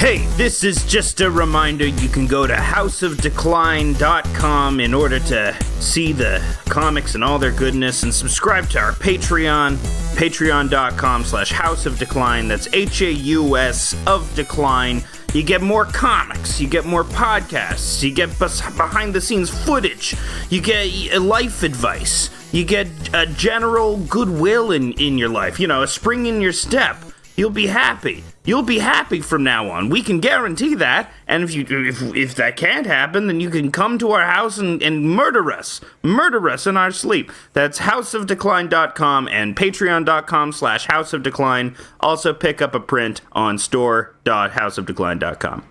Hey, this is just a reminder you can go to houseofdecline.com in order to see the comics and all their goodness and subscribe to our Patreon, patreon.com/houseofdecline. That's HAUS of Decline. You get more comics, you get more podcasts, you get behind-the-scenes footage, you get life advice, you get a general goodwill in your life, you know, a spring in your step. You'll be happy. You'll be happy from now on. We can guarantee that. And if that can't happen, then you can come to our house and murder us. Murder us in our sleep. That's houseofdecline.com and patreon.com/houseofdecline. Also pick up a print on store.houseofdecline.com.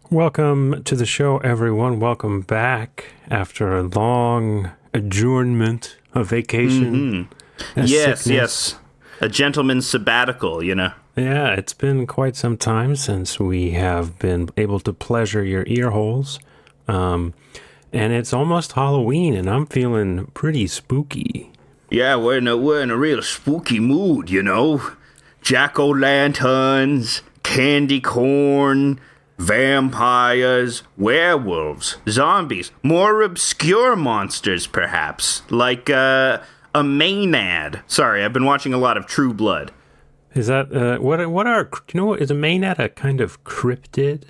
Welcome to the show, everyone. Welcome back after a long adjournment, a vacation. Mm-hmm. Yes. A gentleman's sabbatical, you know. Yeah, it's been quite some time since we have been able to pleasure your ear holes. And it's almost Halloween, and I'm feeling pretty spooky. Yeah, we're in a real spooky mood, you know. Jack-o'-lanterns, candy corn, vampires, werewolves, zombies, more obscure monsters, perhaps, like a Maenad. Sorry, I've been watching a lot of True Blood. Is that, is a Maenad a kind of cryptid?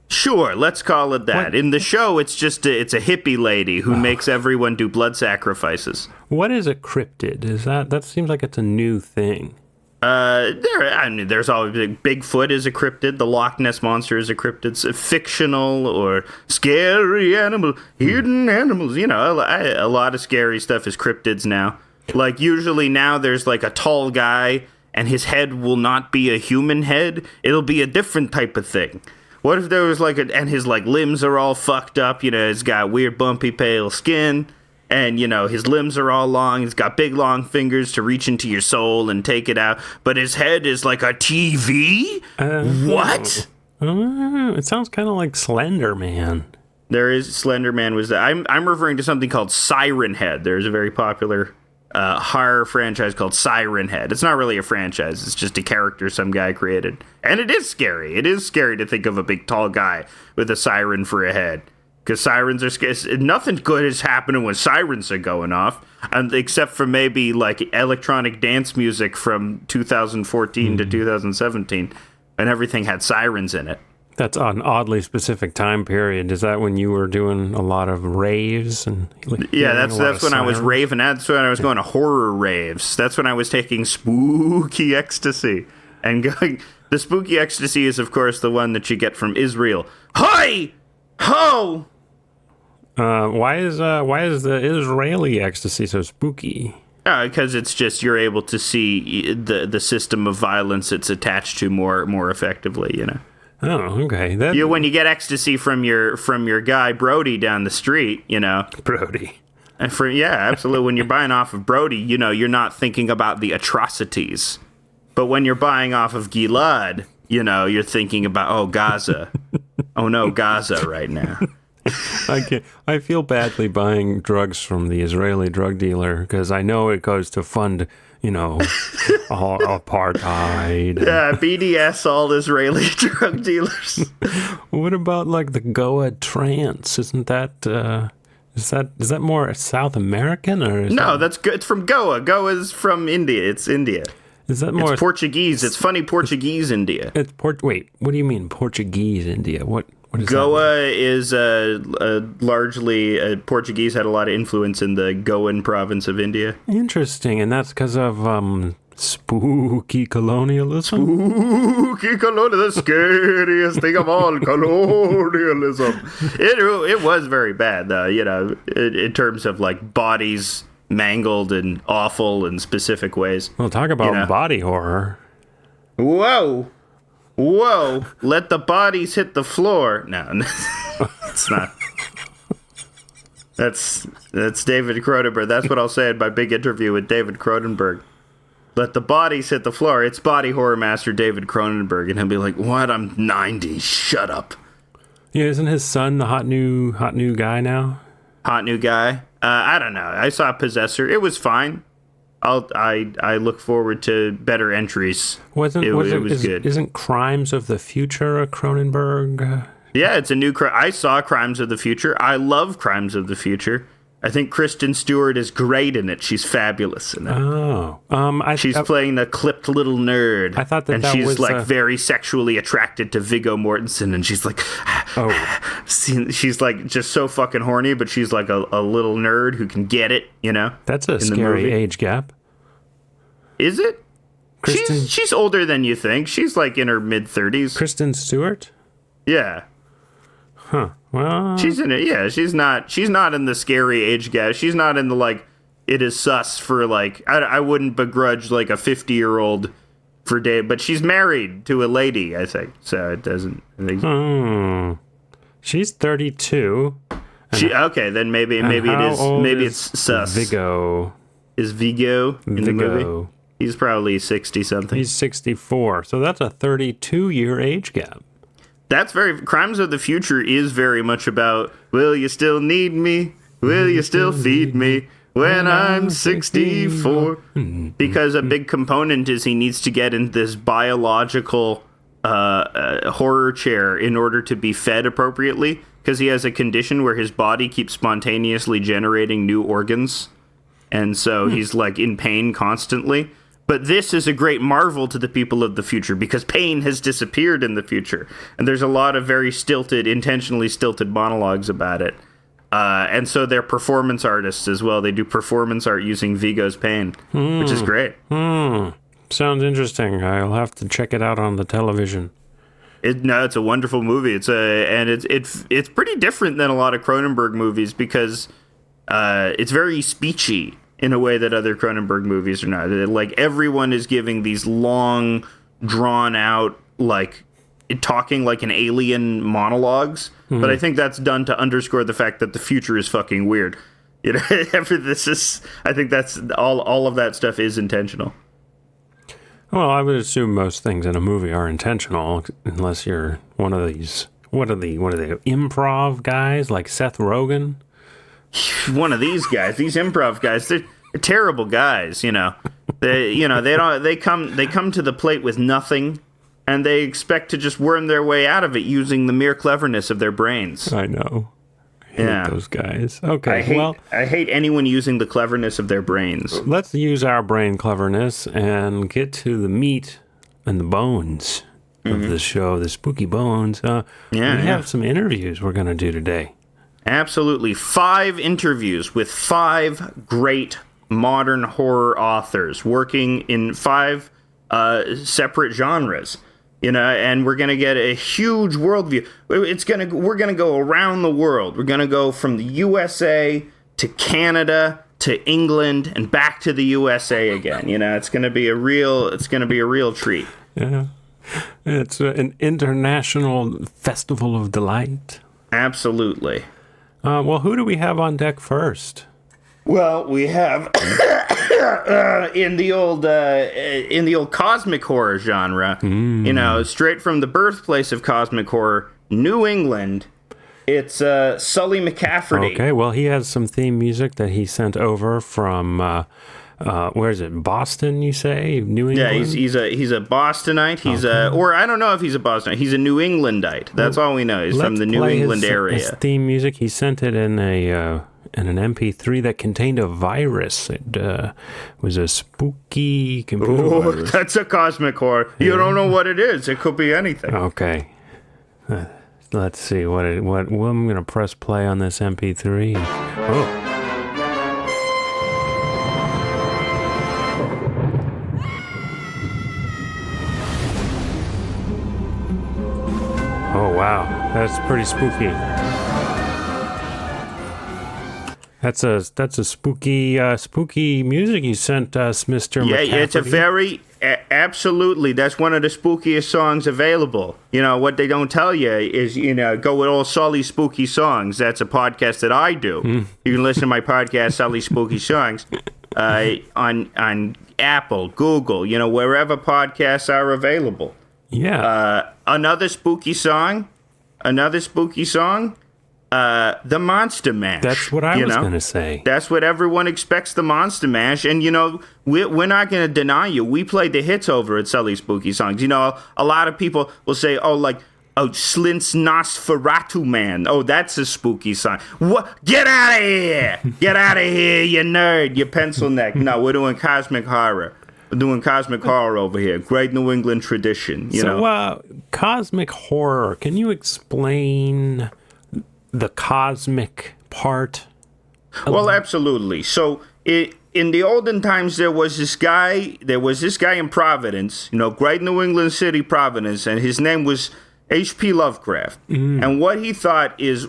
Sure, let's call it that. What? In the show, it's a hippie lady who makes everyone do blood sacrifices. What is a cryptid? That seems like it's a new thing. There's always Bigfoot is a cryptid. The Loch Ness Monster is a cryptid. It's a fictional or scary animal, hidden animals. You know, a lot of scary stuff is cryptids now. Like usually now there's like a tall guy and his head will not be a human head. It'll be a different type of thing. What if there was and his like limbs are all fucked up. You know, he's got weird bumpy pale skin. And, you know, his limbs are all long. He's got big, long fingers to reach into your soul and take it out. But his head is like a TV? What? It sounds kind of like Slender Man. There is Slender Man. I'm referring to something called Siren Head. There's a very popular horror franchise called Siren Head. It's not really a franchise. It's just a character some guy created. And it is scary. It is scary to think of a big, tall guy with a siren for a head. Because sirens are scary. Nothing good is happening when sirens are going off, except for maybe like electronic dance music from 2014 to 2017, and everything had sirens in it. That's an oddly specific time period. Is that when you were doing a lot of raves? Yeah, that's when I was raving. That's when I was going to horror raves. That's when I was taking spooky ecstasy. And going. The spooky ecstasy is, of course, the one that you get from Israel. Hi! Ho! Why is the Israeli ecstasy so spooky? Because it's just you're able to see the system of violence it's attached to more effectively, you know. Oh, okay. When you get ecstasy from your guy Brody down the street, you know. Brody. And absolutely. When you're buying off of Brody, you know, you're not thinking about the atrocities. But when you're buying off of Gilad, you know, you're thinking about Gaza. Oh no, Gaza right now. I feel badly buying drugs from the Israeli drug dealer because I know it goes to fund, you know, apartheid. Yeah, BDS, all Israeli drug dealers. What about like the Goa trance? Isn't that is that more South American or? No, that's good. It's from Goa. Goa is from India. It's India. Is that more? It's Portuguese. It's funny Portuguese India. Wait, what do you mean Portuguese India? What is Goa is largely Portuguese had a lot of influence in the Goan province of India. Interesting, and that's because of spooky colonialism. Spooky colonialism, the scariest thing of all, colonialism. It was very bad, though. You know, in terms of like bodies mangled and awful in specific ways. Well, talk about body horror. Whoa. Let the bodies hit the floor. No, it's not. That's David Cronenberg. That's what I'll say in my big interview with David Cronenberg. Let the bodies hit the floor. It's body horror master David Cronenberg. And he'll be like, what? I'm 90. Shut up. Yeah, isn't his son the hot new guy now? Hot new guy? I don't know. I saw Possessor. It was fine. I look forward to better entries. It was good. Isn't Crimes of the Future a Cronenberg? Yeah, it's a new. I saw Crimes of the Future. I love Crimes of the Future. I think Kristen Stewart is great in it. She's fabulous in it. Oh, she's playing the clipped little nerd. I thought and that she's was like very sexually attracted to Viggo Mortensen, and she's like, she's like just so fucking horny, but she's like a little nerd who can get it, you know. That's a scary age gap. Is it? She's older than you think. She's like in her mid-30s. Kristen Stewart? Yeah. Huh. Well, she's in it. Yeah, she's not in the scary age gap. She's not in the like it is sus for like I wouldn't begrudge like a 50-year-old for day, but she's married to a lady, I think. So it doesn't She's 32. Okay, then maybe it's sus. Viggo. Is Viggo in the movie? He's probably 60 something. He's 64. So that's a 32-year age gap. That's Crimes of the Future is very much about, will you still need me? Will you still feed me when I'm 64? Because a big component is he needs to get in this biological horror chair in order to be fed appropriately, because he has a condition where his body keeps spontaneously generating new organs. And so he's like in pain constantly. But this is a great marvel to the people of the future because pain has disappeared in the future. And there's a lot of very intentionally stilted monologues about it. And so they're performance artists as well. They do performance art using Viggo's pain, which is great. Sounds interesting. I'll have to check it out on the television. It's a wonderful movie. It's pretty different than a lot of Cronenberg movies because it's very speechy in a way that other Cronenberg movies are not. Like, everyone is giving these long, drawn-out, like, talking like an alien monologues. But I think that's done to underscore the fact that the future is fucking weird. You know, I think that's all of that stuff is intentional. Well, I would assume most things in a movie are intentional, unless you're one of these, what are they, improv guys like Seth Rogen? One of these guys, these improv guys, they're terrible guys, you know. They come to the plate with nothing, and they expect to just worm their way out of it using the mere cleverness of their brains. I know. I hate those guys. Okay, I hate anyone using the cleverness of their brains. Let's use our brain cleverness and get to the meat and the bones of the show, the spooky bones. We have some interviews we're going to do today. Absolutely. 5 interviews with 5 great modern horror authors working in 5 separate genres. You know, and we're going to get a huge worldview. We're going to go around the world. We're going to go from the USA to Canada to England and back to the USA again. You know, it's going to be a real treat. Yeah. It's an international festival of delight. Absolutely. Well, who do we have on deck first? Well, we have in the old cosmic horror genre, you know, straight from the birthplace of cosmic horror, New England. It's Sully McAfferty. Okay, well, he has some theme music that he sent over from where is it? Boston, you say? New England? Yeah, he's a Bostonite. Or I don't know if he's a Bostonite. He's a New Englandite. That's all we know. He's from the New England area. His theme music. He sent it in an MP3 that contained a virus. It was a spooky computer virus. That's a cosmic horror. Yeah. You don't know what it is. It could be anything. Okay. Let's see what I'm going to press play on this MP3. Oh. Oh, wow. That's pretty spooky. That's a spooky music you sent us, Mr. McAfferty. Yeah, it's a very... absolutely. That's one of the spookiest songs available. You know, what they don't tell you is, you know, go with all Sully Spooky Songs. That's a podcast that I do. You can listen to my podcast, Sully Spooky Songs, on Apple, Google, you know, wherever podcasts are available. Yeah. Another spooky song the Monster Mash. That's what I was going to say. That's what everyone expects, the Monster Mash. And, we're not going to deny you. We played the hits over at Sully Spooky Songs. A lot of people will say, Slint's Nosferatu Man. Oh, that's a spooky song. What? Get out of here! Get out of here, you nerd, you pencil neck. No, we're doing cosmic horror. We're doing cosmic horror over here. Great New England tradition, So, cosmic horror, can you explain the cosmic part? Well, absolutely. So, in the olden times, there was this guy in Providence, great New England city, Providence, and his name was H.P. Lovecraft. And what he thought is,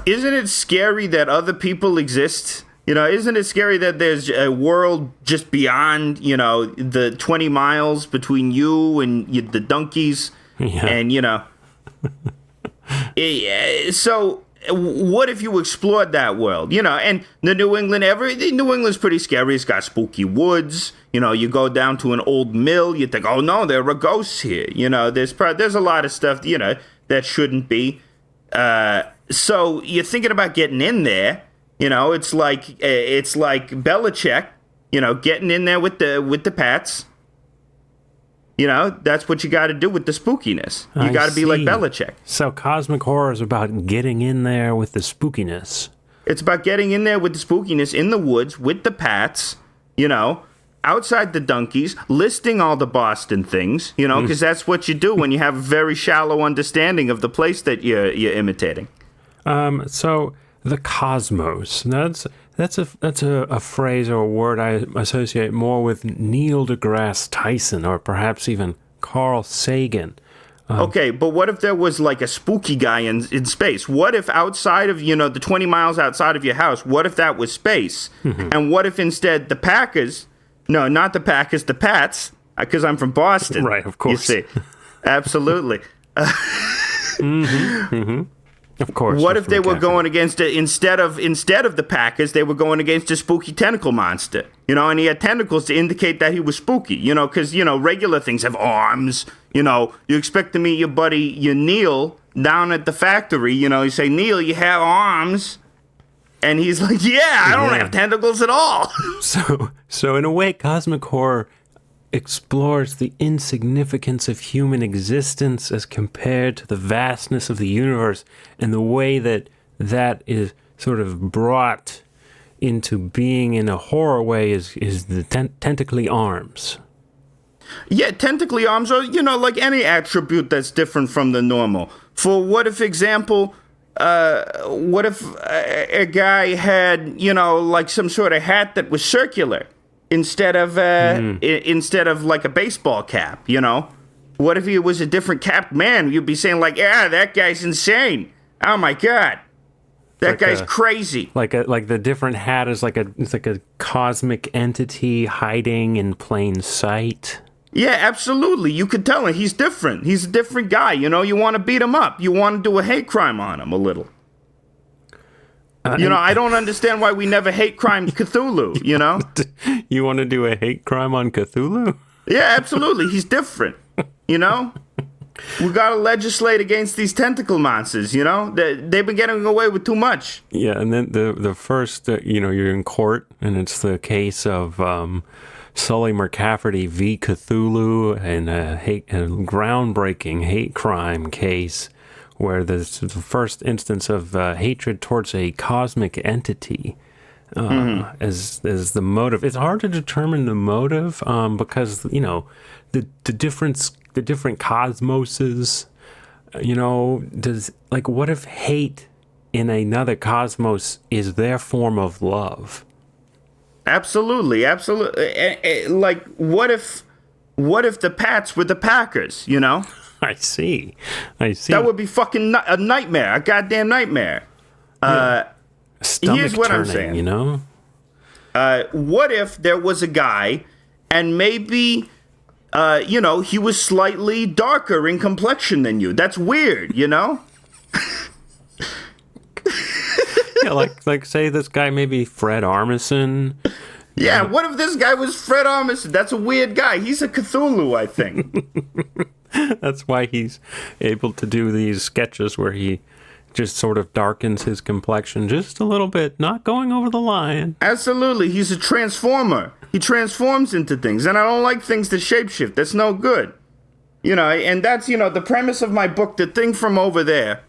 isn't it scary that other people exist? Isn't it scary that there's a world just beyond, the 20 miles between you and the donkeys? Yeah. And, so what if you explored that world? And the New England's pretty scary. It's got spooky woods. You go down to an old mill, you think, oh no, there are ghosts here. There's a lot of stuff, that shouldn't be. So you're thinking about getting in there. It's like Belichick, getting in there with the Pats. That's what you got to do with the spookiness. You got to be like Belichick. So cosmic horror is about getting in there with the spookiness. It's about getting in there with the spookiness in the woods with the Pats, outside the donkeys, listing all the Boston things, because that's what you do when you have a very shallow understanding of the place that you're imitating. So the cosmos, that's a phrase or a word I associate more with Neil deGrasse Tyson or perhaps even Carl Sagan. Okay, but what if there was like a spooky guy in space? What if outside of, the 20 miles outside of your house, what if that was space? And what if instead the Packers, no, not the Packers, the Pats, because I'm from Boston. Right, of course. You see, absolutely. Of course. What if they were going against it instead of the Packers? They were going against a spooky tentacle monster, and he had tentacles to indicate that he was spooky, because regular things have arms. You expect to meet your buddy, Neil, down at the factory. You say, Neil, you have arms, and he's like, yeah, I don't have tentacles at all. So in a way, cosmic horror explores the insignificance of human existence as compared to the vastness of the universe, and the way that is sort of brought into being in a horror way is the tentacly arms. Yeah, tentacly arms, or like any attribute that's different from the normal. For what if example, what if a guy had like some sort of hat that was circular? Instead of like a baseball cap, What if he was a different capped man? You'd be saying like, yeah, that guy's insane. Oh my God, that guy's crazy. Like the different hat is like a cosmic entity hiding in plain sight. Yeah, absolutely. You could tell him he's different. He's a different guy. You want to beat him up. You want to do a hate crime on him a little. I don't understand why we never hate crime Cthulhu, You want to do a hate crime on Cthulhu? Yeah, absolutely. He's different, We got to legislate against these tentacle monsters, They've been getting away with too much. Yeah, and then the first, you're in court, and it's the case of Sully McAfferty v. Cthulhu, and a groundbreaking hate crime case where there's the first instance of hatred towards a cosmic entity as the motive. It's hard to determine the motive because the different cosmoses. What if hate in another cosmos is their form of love? Absolutely. Like what if the Pats were the Packers? I see. That would be fucking a nightmare, a goddamn nightmare. Here's what I'm saying. What if there was a guy, and maybe, he was slightly darker in complexion than you? That's weird, Yeah, like say this guy maybe Fred Armisen. Yeah, what if this guy was Fred Armisen? That's a weird guy. He's a Cthulhu, I think. That's why he's able to do these sketches where he just sort of darkens his complexion just a little bit, not going over the line. Absolutely. He's a transformer. He transforms into things, and I don't like things that shapeshift. That's no good. And that's, the premise of my book, The Thing from Over There.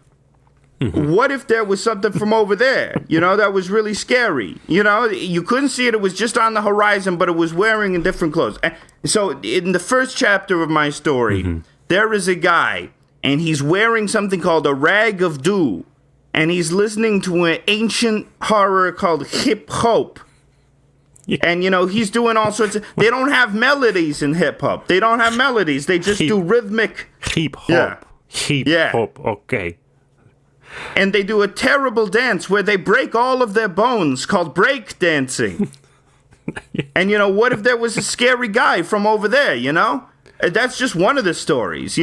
Mm-hmm. What if there was something from over there, that was really scary? You couldn't see it. It was just on the horizon, but it was wearing different clothes. So in the first chapter of my story, there is a guy, and he's wearing something called a rag of dew, and he's listening to an ancient horror called hip-hop. Yeah. And, he's doing all sorts of... They don't have melodies in hip-hop. They don't have melodies. They just do rhythmic... Hip-hop. Yeah. Hip-hop, okay. And they do a terrible dance where they break all of their bones called break dancing. And, what if there was a scary guy from over there, That's just one of the stories,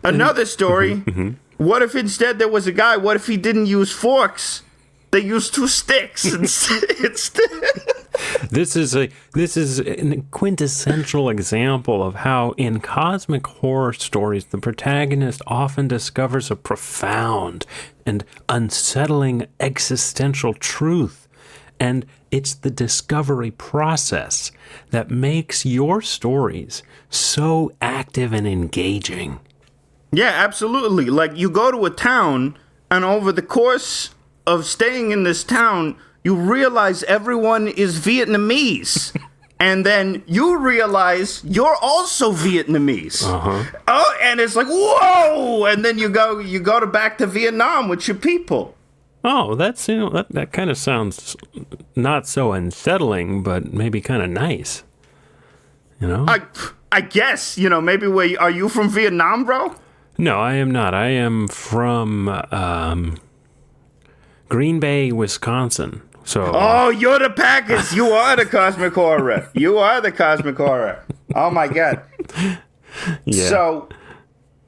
Another story, what if instead there was a guy, what if he didn't use forks? They used 2 sticks instead. This is a quintessential example of how in cosmic horror stories the protagonist often discovers a profound and unsettling existential truth, and it's the discovery process that makes your stories so active and engaging. Yeah, absolutely. Like, you go to a town, and over the course of staying in this town, you realize everyone is Vietnamese. And then you realize you're also Vietnamese. Oh, and it's like, whoa! And then you go back to Vietnam with your people. Oh, that kind of sounds not so unsettling, but maybe kind of nice. I guess, maybe are you from Vietnam, bro? No, I am not. I am from Green Bay, Wisconsin. So. Oh, you're the Packers. You are the cosmic horror. You are the cosmic horror. Oh my God. Yeah. So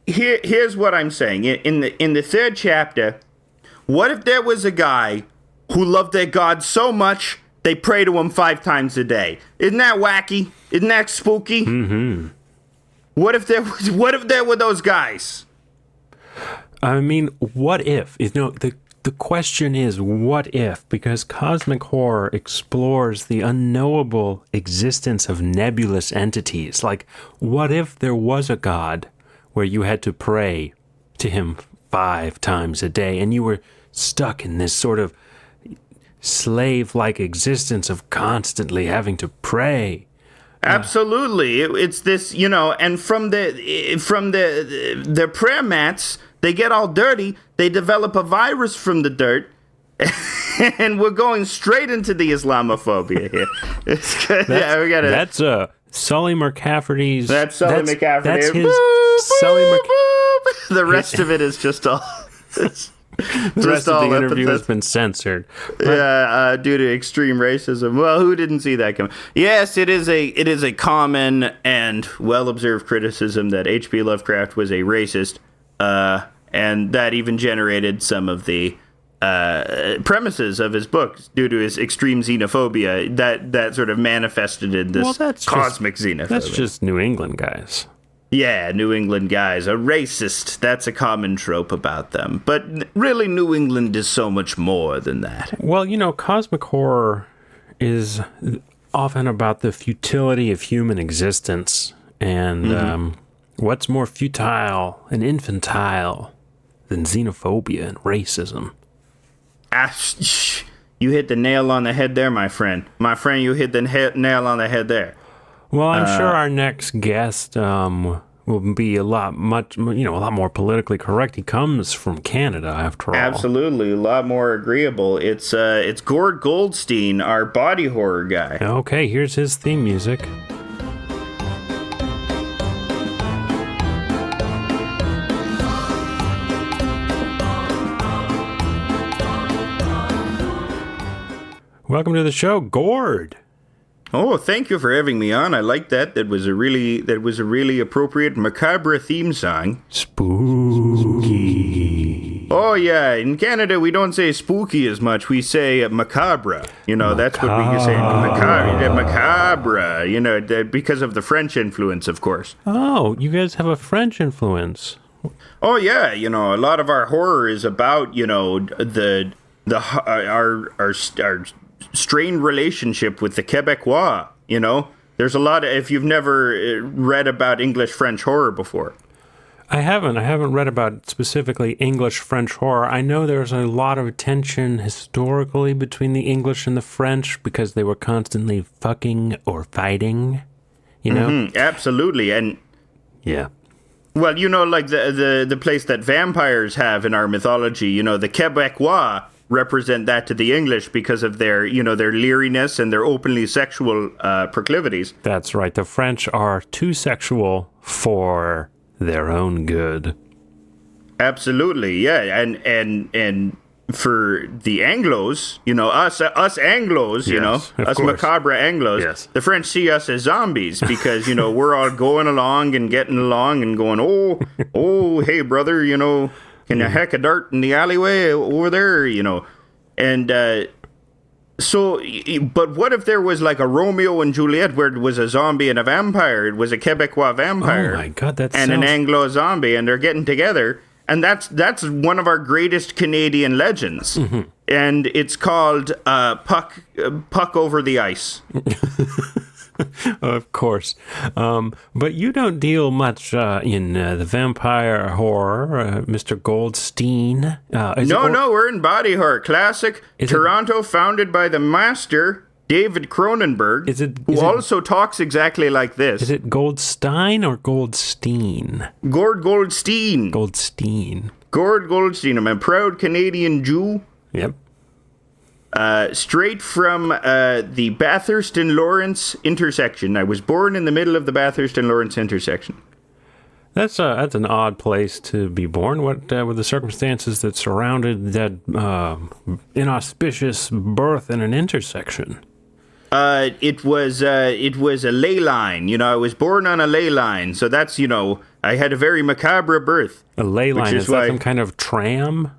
here's what I'm saying. In the third chapter, what if there was a guy who loved their God so much they pray to him 5 times a day? Isn't that wacky? Isn't that spooky? Mm-hmm. What if there were those guys? I mean, what if? The question is, what if? Because cosmic horror explores the unknowable existence of nebulous entities. Like, what if there was a God where you had to pray to him 5 times a day, and you were stuck in this sort of slave-like existence of constantly having to pray? Absolutely. It's this, and from their prayer mats, they get all dirty. They develop a virus from the dirt. And we're going straight into the Islamophobia here. That's Sully McAfferty's. That's Sully McAfferty. That's his Sully McAfferty. The rest of it is just all... The rest of the interview has been censored. Yeah, due to extreme racism. Well, who didn't see that coming? Yes, it is a common and well-observed criticism that H.P. Lovecraft was a racist, and that even generated some of the premises of his books due to his extreme xenophobia that sort of manifested in this cosmic xenophobia. That's just New England guys. Yeah, New England guys are racist. That's a common trope about them. But really, New England is so much more than that. Well, cosmic horror is often about the futility of human existence. And what's more futile and infantile than xenophobia and racism? You hit the nail on the head there, my friend. My friend, you hit the nail on the head there. Well, I'm sure our next guest will be a lot more politically correct. He comes from Canada, after all. Absolutely, a lot more agreeable. It's Gord Goldstein, our body horror guy. Okay, here's his theme music. Welcome to the show, Gord. Oh, thank you for having me on. I like that. That was a really appropriate macabre theme song. Spooky. Oh yeah, in Canada we don't say spooky as much. We say macabre. That's what we say. Macabre. Because of the French influence, of course. Oh, you guys have a French influence. Oh yeah, a lot of our horror is about our strained relationship with the Quebecois. There's a lot of, if you've never read about English French horror before. I haven't read about specifically English French horror. I know there's a lot of tension historically between the English and the French because they were constantly fucking or fighting. Absolutely, and yeah. Well, like the place that vampires have in our mythology, the Quebecois represent that to the English because of their leeriness and their openly sexual proclivities. That's right. The French are too sexual for their own good. Absolutely, yeah, and for the Anglos, us Anglos, us macabre Anglos, yes. The French see us as zombies because, we're all going along and getting along and going, oh, hey, brother, can you heck a dart in the alleyway over there, And so, but what if there was like a Romeo and Juliet where it was a zombie and a vampire? It was a Quebecois vampire. Oh, my God, an Anglo zombie, and they're getting together. And that's one of our greatest Canadian legends. Mm-hmm. And it's called Puck Over the Ice. Of course. But you don't deal much in the vampire horror, Mr. Goldstein. No, we're in body horror. Classic Toronto, founded by the master David Cronenberg, who also talks exactly like this. Is it Goldstein or Goldstein? Gord Goldstein. Goldstein. Gord Goldstein. I'm a proud Canadian Jew. Yep. Straight from the Bathurst and Lawrence intersection. I was born in the middle of the Bathurst and Lawrence intersection. That's an odd place to be born. What were the circumstances that surrounded that inauspicious birth in an intersection? It was a ley line. I was born on a ley line, so that's I had a very macabre birth. A ley line is that some kind of tram?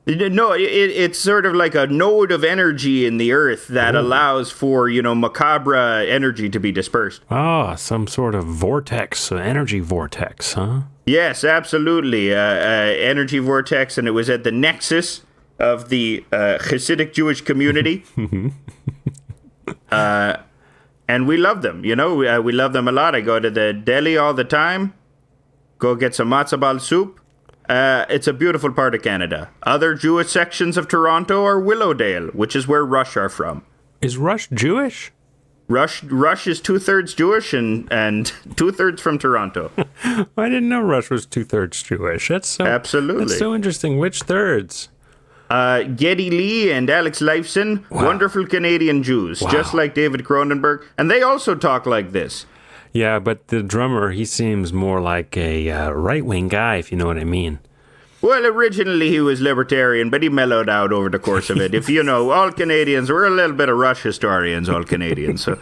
No, it's sort of like a node of energy in the earth that allows for macabre energy to be dispersed. Ah, some sort of vortex, energy vortex, huh? Yes, absolutely, energy vortex, and it was at the nexus of the Hasidic Jewish community. And we love them, we love them a lot. I go to the deli all the time, go get some matzo ball soup. It's a beautiful part of Canada. Other Jewish sections of Toronto are Willowdale, which is where Rush are from. Is Rush Jewish? Rush is 2/3 Jewish and 2/3 from Toronto. I didn't know Rush was 2/3 Jewish. Absolutely. That's so interesting. Which thirds? Geddy Lee and Alex Lifeson, wonderful Canadian Jews, just like David Cronenberg. And they also talk like this. Yeah, but the drummer, he seems more like a right-wing guy, if you know what I mean. Well, originally he was libertarian, but he mellowed out over the course of it. If all Canadians, we're a little bit of Rush historians, all Canadians. So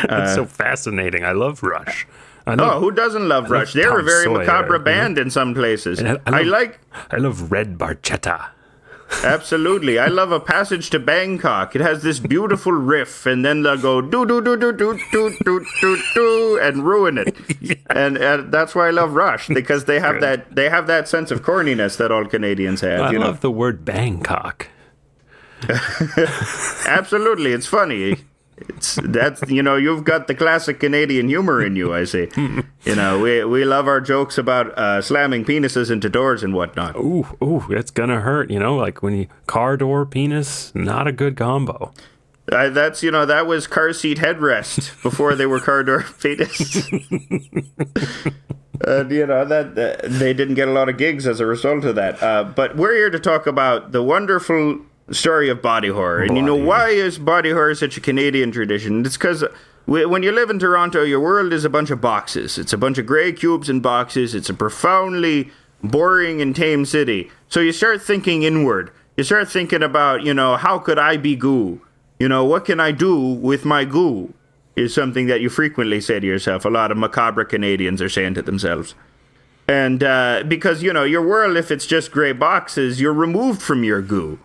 it's so fascinating. I love Rush. Who doesn't love Rush? They're a very macabre band in some places. I love Red Barchetta. Absolutely. I love A Passage to Bangkok. It has this beautiful riff, and then they'll go do do do do do do do do do and ruin it. Yeah. And that's why I love Rush, because they have that sense of corniness that all Canadians have. I love the word Bangkok. Absolutely, it's funny. You've got the classic Canadian humor in you, I see. We love our jokes about slamming penises into doors and whatnot. Ooh, it's gonna hurt, like when you car door penis, not a good combo. That was car seat headrest before they were car door penis. That they didn't get a lot of gigs as a result of that. But we're here to talk about the wonderful story of body horror. And why is body horror such a Canadian tradition? It's because when you live in Toronto, your world is a bunch of boxes. It's a bunch of gray cubes and boxes. It's a profoundly boring and tame city. So you start thinking inward. You start thinking about, how could I be goo? What can I do with my goo? Is something that you frequently say to yourself. A lot of macabre Canadians are saying to themselves. And because, your world, if it's just gray boxes, you're removed from your goo.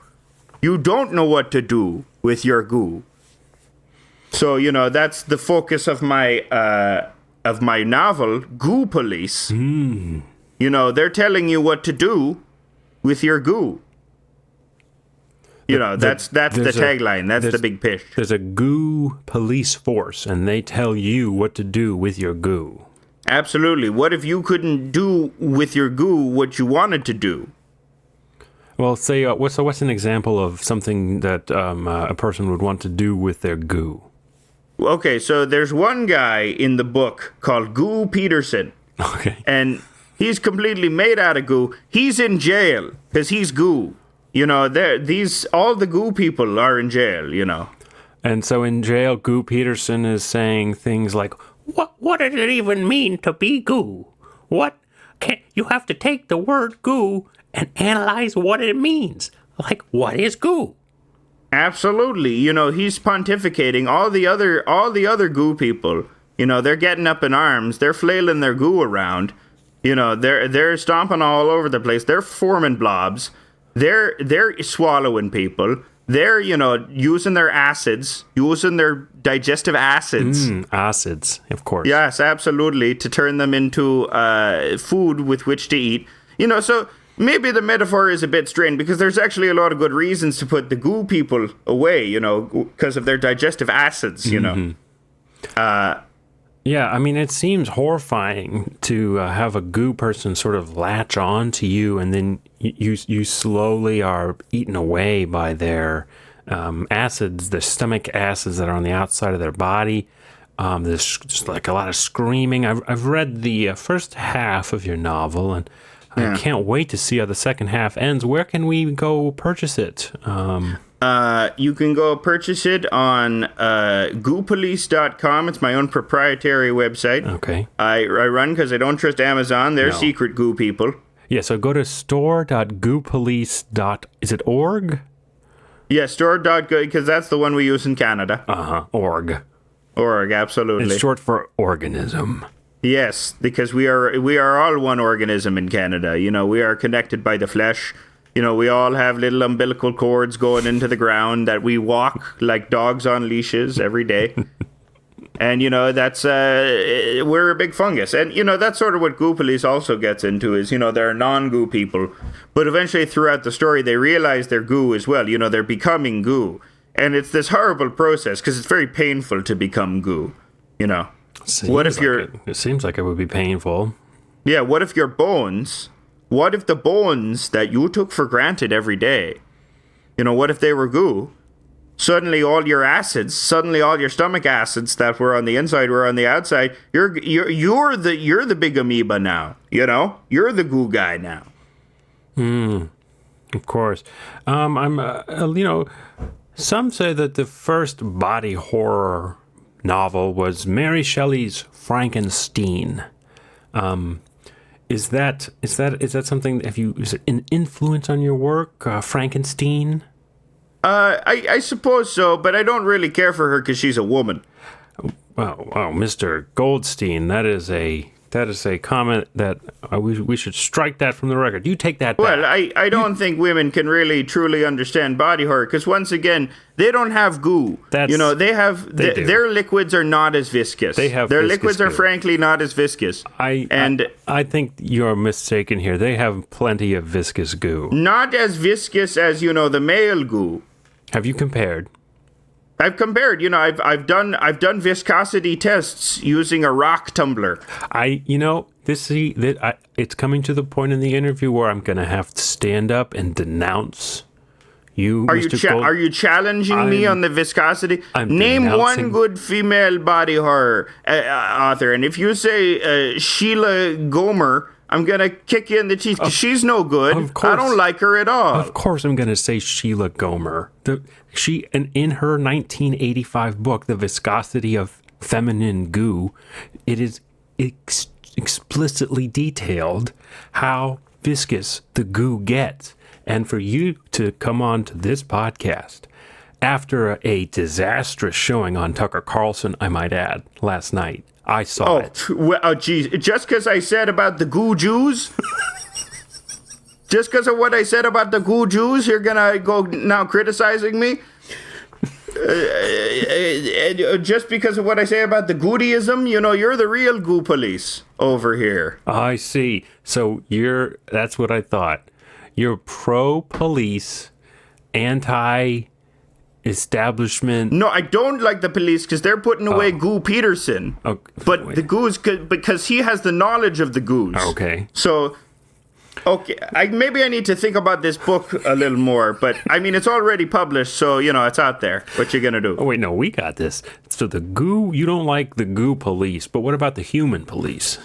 You don't know what to do with your goo. So, that's the focus of my novel, Goo Police. You know, they're telling you what to do with your goo. You know, that's the tagline. That's the big pitch. There's a goo police force, and they tell you what to do with your goo. Absolutely. What if you couldn't do with your goo what you wanted to do? Well, say, what's an example of something that a person would want to do with their goo? Okay, so there's one guy in the book called Goo Peterson. Okay. And he's completely made out of goo. He's in jail because he's goo. You know, all the goo people are in jail, you know. And so in jail, Goo Peterson is saying things like, What does it even mean to be goo? You have to take the word goo and analyze what it means. Like, what is goo? Absolutely. You know, he's pontificating. All the other goo people, you know, they're getting up in arms. They're flailing their goo around. You know, they're stomping all over the place. They're forming blobs. They're swallowing people. They're, you know, using their digestive acids. Acids, of course. Yes, absolutely, to turn them into food with which to eat. You know, so maybe the metaphor is a bit strained because there's actually a lot of good reasons to put the goo people away, you know, because of their digestive acids, you know. Yeah, I mean, it seems horrifying to have a goo person sort of latch on to you, and then you slowly are eaten away by their acids, the stomach acids that are on the outside of their body. There's just like a lot of screaming. I've read the first half of your novel, and I can't wait to see how the second half ends. Where can we go purchase it? You can go purchase it on goopolice.com. It's my own proprietary website. Okay. I run because I don't trust Amazon. They're secret goo people. Yeah, so go to store.goopolice. Is it org? Yeah, store.go, because that's the one we use in Canada. Org. Org, absolutely. It's short for organism. Yes, because we are all one organism in Canada. You know, we are connected by the flesh. You know, we all have little umbilical cords going into the ground that we walk like dogs on leashes every day. And, you know, that's, we're a big fungus. And, you know, that's sort of what Goo Police also gets into is, you know, they're non-goo people. But eventually throughout the story, they realize they're goo as well. You know, they're becoming goo. And it's this horrible process because it's very painful to become goo, you know. It seems like it would be painful. Yeah, what if the bones that you took for granted every day, you know, what if they were goo? Suddenly all your stomach acids that were on the inside were on the outside. You're the big amoeba now, you know? You're the goo guy now. Of course. You know, some say that the first body horror novel was Mary Shelley's Frankenstein. Is that something? Is it an influence on your work, Frankenstein? I suppose so, but I don't really care for her because she's a woman. Wow, Mr. Goldstein, that is a comment that we should strike that from the record. You take that back. Well, I don't think women can really truly understand body horror because once again, they don't have goo. You know, their liquids are not as viscous. Their liquids are frankly not as viscous. I think you're mistaken here. They have plenty of viscous goo. Not as viscous as, you know, the male goo. Have you compared? I've compared. You know, I've done viscosity tests using a rock tumbler. It's coming to the point in the interview where I'm going to have to stand up and denounce you. Are you challenging me on the viscosity? Name one good female body horror author, and if you say Sheila Gomer, I'm going to kick you in the teeth because she's no good. Of course. I don't like her at all. Of course I'm going to say Sheila Gomer. In her 1985 book, The Viscosity of Feminine Goo, it is explicitly detailed how viscous the goo gets. And for you to come on to this podcast after a disastrous showing on Tucker Carlson, I might add, last night, I saw it. Oh, geez. Just because I said about the goo Jews? Just because of what I said about the goo Jews, you're going to go now criticizing me? Just because of what I say about the Goodyism, you're the real goo police over here. I see. So that's what I thought. You're pro-police, anti-establishment. No, I don't like the police because they're putting away Goo Peterson. Okay. But the goos, because he has the knowledge of the goos. Okay. So, okay, maybe I need to think about this book a little more. But, I mean, it's already published, so, it's out there. What you going to do? Oh, wait, no, we got this. So you don't like the goo police, but what about the human police?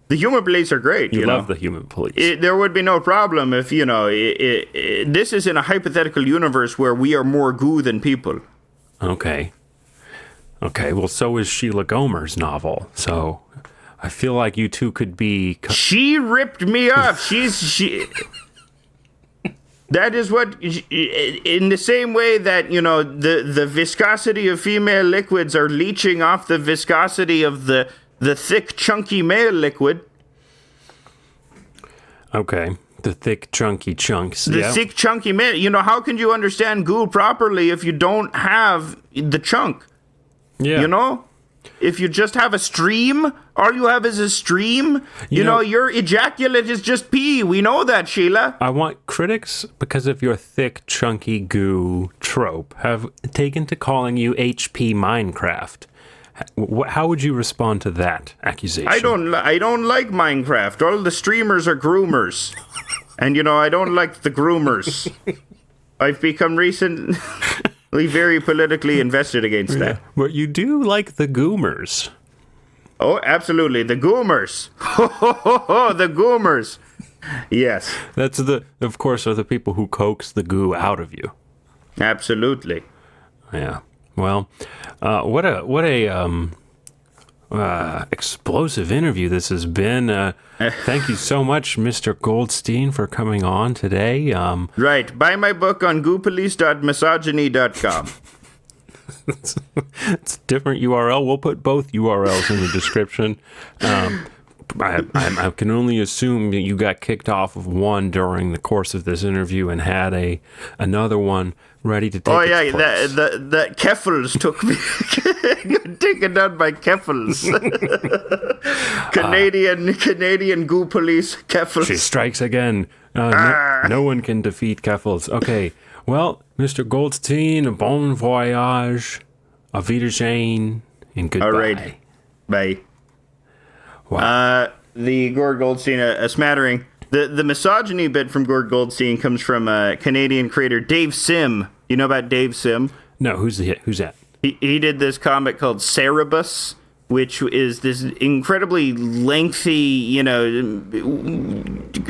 The human police are great. You love the human police. There would be no problem if, this is in a hypothetical universe where we are more goo than people. Okay. Well, so is Sheila Gomer's novel. So I feel like you two could be. She ripped me off. That is what, in the same way that, the viscosity of female liquids are leaching off the viscosity of the thick, chunky male liquid. Okay. The thick, chunky chunks. The thick, chunky male. How can you understand goo properly if you don't have the chunk? Yeah. If you just have a stream, all you have is a stream, your ejaculate is just pee. We know that, Sheila. I want critics, because of your thick, chunky goo trope, have taken to calling you HP Minecraft. How would you respond to that accusation? I don't like Minecraft. All the streamers are groomers. And, I don't like the groomers. I've become recently very politically invested against that. But you do like the goomers. Oh, absolutely. The goomers. The goomers. Yes. That's of course, are the people who coax the goo out of you. Absolutely. Yeah. Well, what a explosive interview this has been. Thank you so much, Mr. Goldstein, for coming on today. Right. Buy my book on goopolice.misogyny.com. It's a different URL. We'll put both URLs in the description. I can only assume that you got kicked off of one during the course of this interview and had another one ready to take its place. the Keffels took me. Taken down by Keffels. Canadian goo police Keffels. She strikes again. No one can defeat Keffels. Okay, well, Mr. Goldstein, bon voyage, auf Wiedersehen, and goodbye. All right, bye. Wow. The Gord Goldstein, a smattering. The misogyny bit from Gord Goldstein comes from Canadian creator Dave Sim. You know about Dave Sim? No, who's that? He did this comic called Cerebus, which is this incredibly lengthy, a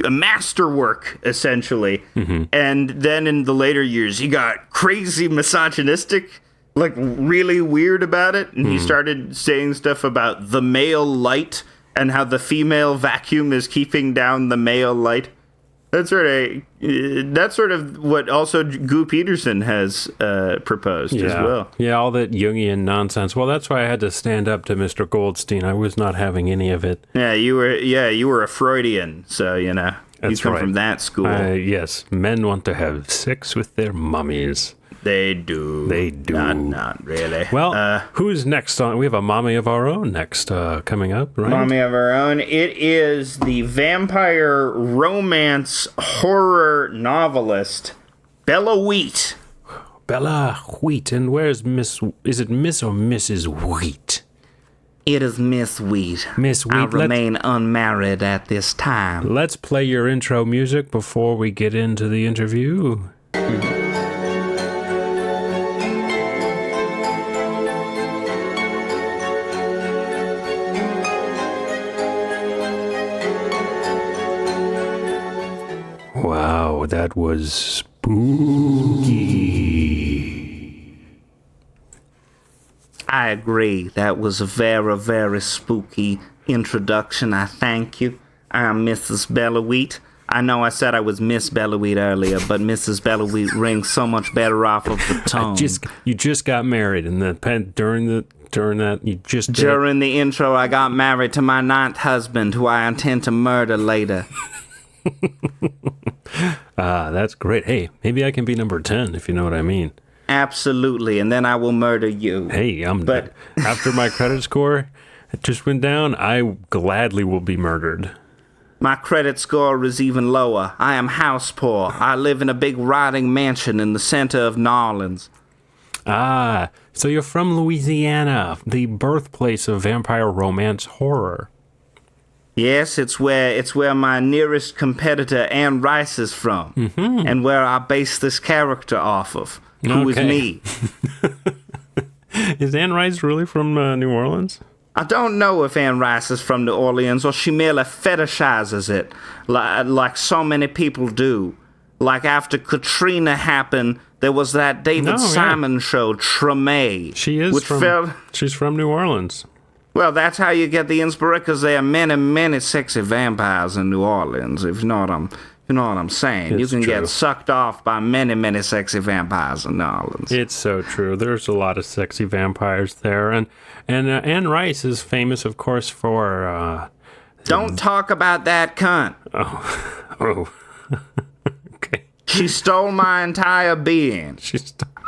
masterwork, essentially. Mm-hmm. And then in the later years, he got crazy misogynistic, like really weird about it. And he started saying stuff about the male light and how the female vacuum is keeping down the male light. That's sort of what also Goo Peterson has proposed as well. Yeah, all that Jungian nonsense. Well, that's why I had to stand up to Mr. Goldstein. I was not having any of it. Yeah, you were a Freudian, so you come right from that school. Yes, men want to have sex with their mummies. They do. Not really. Well, who's next on? We have a mommy of our own next coming up, right? Mommy of our own. It is the vampire romance horror novelist, Bella Wheat. Bella Wheat. And where's is it Miss or Mrs. Wheat? It is Miss Wheat. Miss Wheat. I remain unmarried at this time. Let's play your intro music before we get into the interview. Wow, that was spooky. I agree. That was a very, very spooky introduction. I thank you. I'm Mrs. Bella Wheat. I know I said I was Miss Bella Wheat earlier, but Mrs. Bella Wheat rings so much better off of the tongue. You just got married, and during the intro, I got married to my 9th husband, who I intend to murder later. That's great. Hey, maybe I can be number 10, if you know what I mean. Absolutely, and then I will murder you. Hey, But- after my credit score just went down, I gladly will be murdered. My credit score is even lower. I am house poor. I live in a big rotting mansion in the center of New Orleans. Ah, so you're from Louisiana, the birthplace of vampire romance horror. Yes, it's where my nearest competitor Anne Rice is from, and where I base this character off of, who is Okay. me. Is Anne Rice really from New Orleans? I don't know if Anne Rice is from New Orleans or she merely fetishizes it, like so many people do. Like after Katrina happened, there was that David Simon show, Treme. She is she's from New Orleans. Well, that's how you get the inspiration, because there are many, many sexy vampires in New Orleans. If you know what I'm saying. It's you can true. get sucked off by many, many sexy vampires in New Orleans. It's so true. There's a lot of sexy vampires there, and Anne Rice is famous, of course, for. Don't talk about that cunt. Oh, okay. She stole my entire being.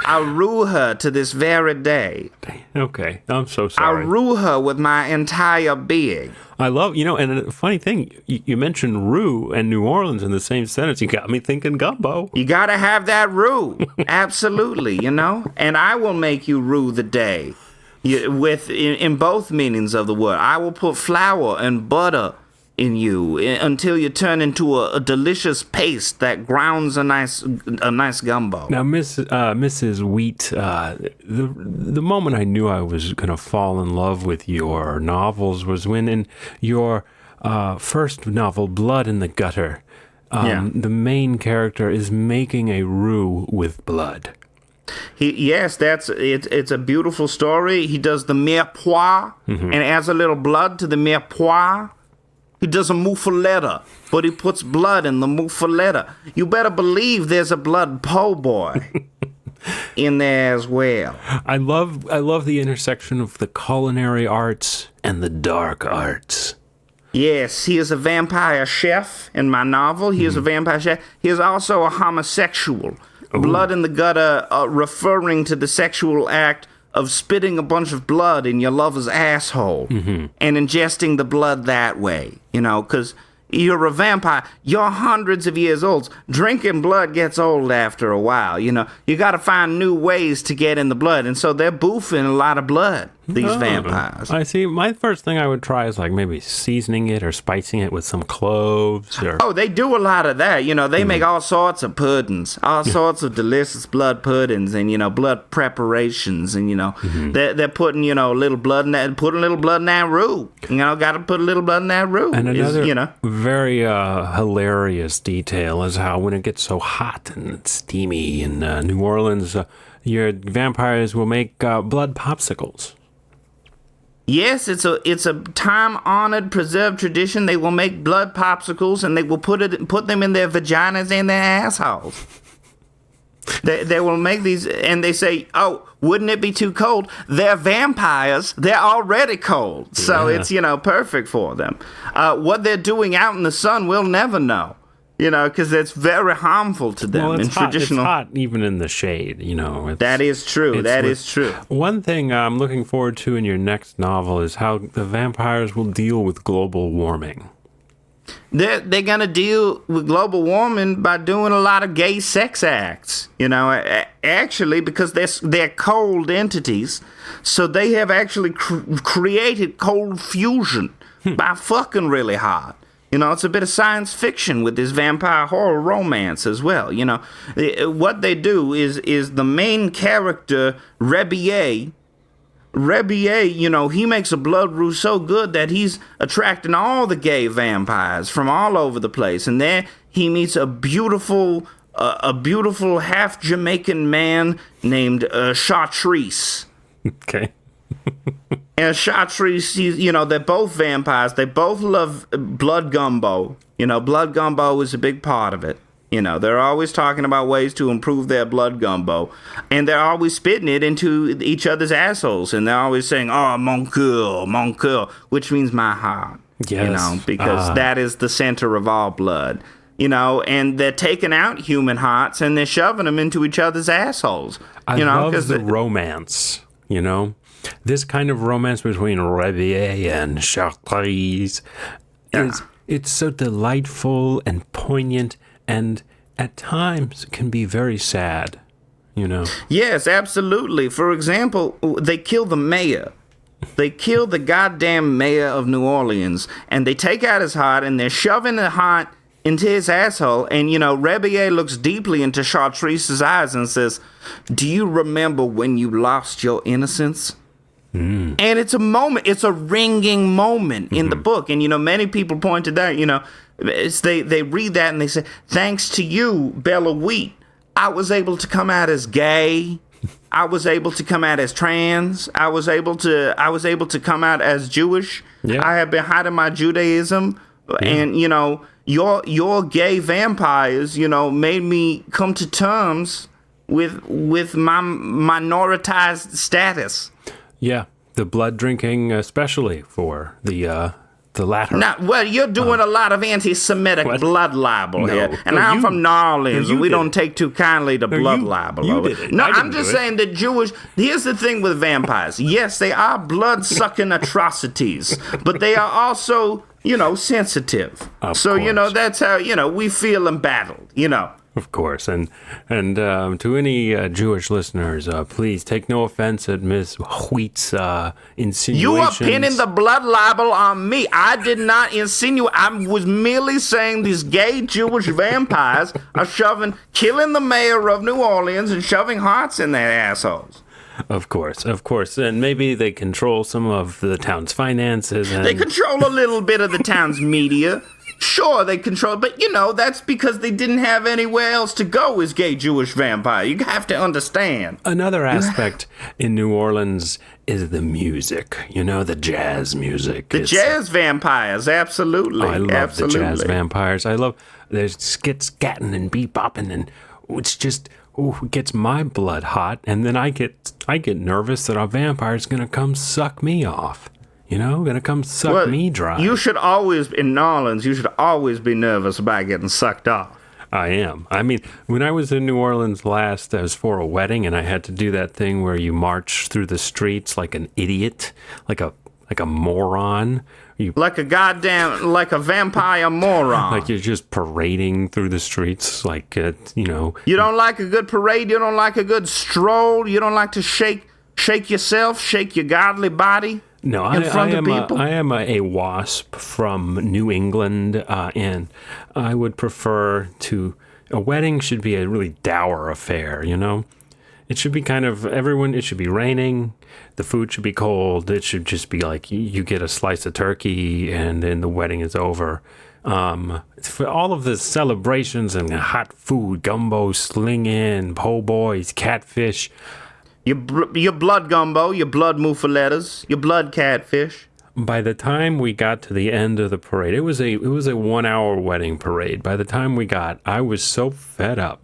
I rue her to this very day. Okay. I'm so I sorry. rue her with my entire being. I love, and a funny thing, you mentioned Rue and New Orleans in the same sentence. You got me thinking gumbo. You gotta have that rue. Absolutely, And I will make you rue the day. In both meanings of the word. I will put flour and butter in you until you turn into a delicious paste that grounds a nice gumbo. Now, Mrs. Wheat, the moment I knew I was going to fall in love with your novels was when in your first novel, Blood in the Gutter, the main character is making a roux with blood. It's a beautiful story. He does the mirepoix and adds a little blood to the mirepoix. He does a muffaletta, but he puts blood in the muffaletta. You better believe there's a blood po' boy in there as well. I love the intersection of the culinary arts and the dark arts. Yes, he is a vampire chef in my novel. He is a vampire chef. He is also a homosexual. Ooh. Blood in the Gutter, referring to the sexual act of spitting a bunch of blood in your lover's asshole and ingesting the blood that way, because you're a vampire. You're hundreds of years old. Drinking blood gets old after a while, You got to find new ways to get in the blood, and so they're boofing a lot of blood, these vampires. I see. My first thing I would try is like maybe seasoning it or spicing it with some cloves. Oh, they do a lot of that. They make all sorts of puddings, all sorts of delicious blood puddings, and blood preparations, and they're putting a little blood in that, put a little blood in that roux. Got to put a little blood in that roux. And another very hilarious detail is how when it gets so hot and steamy in New Orleans, your vampires will make blood popsicles. Yes, it's a time-honored, preserved tradition. They will make blood popsicles, and they will put them in their vaginas and their assholes. They will make these, and they say, "Oh, wouldn't it be too cold?" They're vampires. They're already cold, so it's perfect for them. What they're doing out in the sun, we'll never know. Because it's very harmful to them. Well, it's traditional. It's hot even in the shade, That is true. That is true. One thing I'm looking forward to in your next novel is how the vampires will deal with global warming. They're going to deal with global warming by doing a lot of gay sex acts. Actually, because they're cold entities, so they have actually created cold fusion by fucking really hard. It's a bit of science fiction with this vampire horror romance as well. What they do is the main character, Rebier, he makes a blood roux so good that he's attracting all the gay vampires from all over the place. And there he meets a beautiful half Jamaican man named Chartrice. Okay. And Chartrice, they're both vampires. They both love blood gumbo. Blood gumbo is a big part of it. They're always talking about ways to improve their blood gumbo. And they're always spitting it into each other's assholes. And they're always saying, "Oh, mon cœur," which means my heart. Yes. Because that is the center of all blood. and they're taking out human hearts and they're shoving them into each other's assholes. I love the romance, This kind of romance between Rebier and Chartres it's so delightful and poignant, and at times can be very sad, Yes, absolutely. For example, they kill the mayor. They kill the goddamn mayor of New Orleans, and they take out his heart, and they're shoving the heart into his asshole. And, Rebier looks deeply into Chartrese's eyes and says, "Do you remember when you lost your innocence?" And it's a moment, it's a ringing moment in the book. And, many people pointed out, they read that and they say, "Thanks to you, Bella Wheat, I was able to come out as gay. I was able to come out as trans. I was able to come out as Jewish. Yeah. I have been hiding my Judaism. Yeah. And, your gay vampires, made me come to terms with my minoritized status." Yeah, the blood drinking, especially for the latter. Now, well, you're doing a lot of anti-Semitic blood libel here, and I'm from New Orleans, and we don't take too kindly to blood libel. You did it. No, I'm just saying that Jewish. Here's the thing with vampires. Yes, they are blood-sucking atrocities, but they are also, sensitive. Of so course. That's how we feel embattled. Of course, and to any Jewish listeners, please take no offense at Ms. Wheat's insinuations. You are pinning the blood libel on me. I did not insinuate. I was merely saying these gay Jewish vampires are killing the mayor of New Orleans and shoving hearts in their assholes. Of course, and maybe they control some of the town's finances. They control a little bit of the town's media. Sure, they control, but that's because they didn't have anywhere else to go as gay Jewish vampire. You have to understand. Another aspect in New Orleans is the music, the jazz music. The jazz vampires, absolutely. I love the jazz vampires. I love there's scatting and bebopping, and it's just, it gets my blood hot, and then I get nervous that a vampire's going to come suck me off. Gonna come suck me dry. You should always, in New Orleans, be nervous about getting sucked off. I am. I mean, when I was in New Orleans last, I was for a wedding, and I had to do that thing where you march through the streets like an idiot, like a moron. Like a vampire moron. Like you're just parading through the streets, like, You don't like a good parade, you don't like a good stroll, you don't like to shake yourself, shake your godly body. No, I am a wasp from New England, and I would prefer a wedding should be a really dour affair, It should be it should be raining, the food should be cold, it should just be like you get a slice of turkey and then the wedding is over. For all of the celebrations and hot food, gumbo, slinging, po' boys, catfish. Your blood gumbo, your blood muffalettas, your blood catfish. By the time we got to the end of the parade, it was a 1 hour wedding parade. By the time I was so fed up.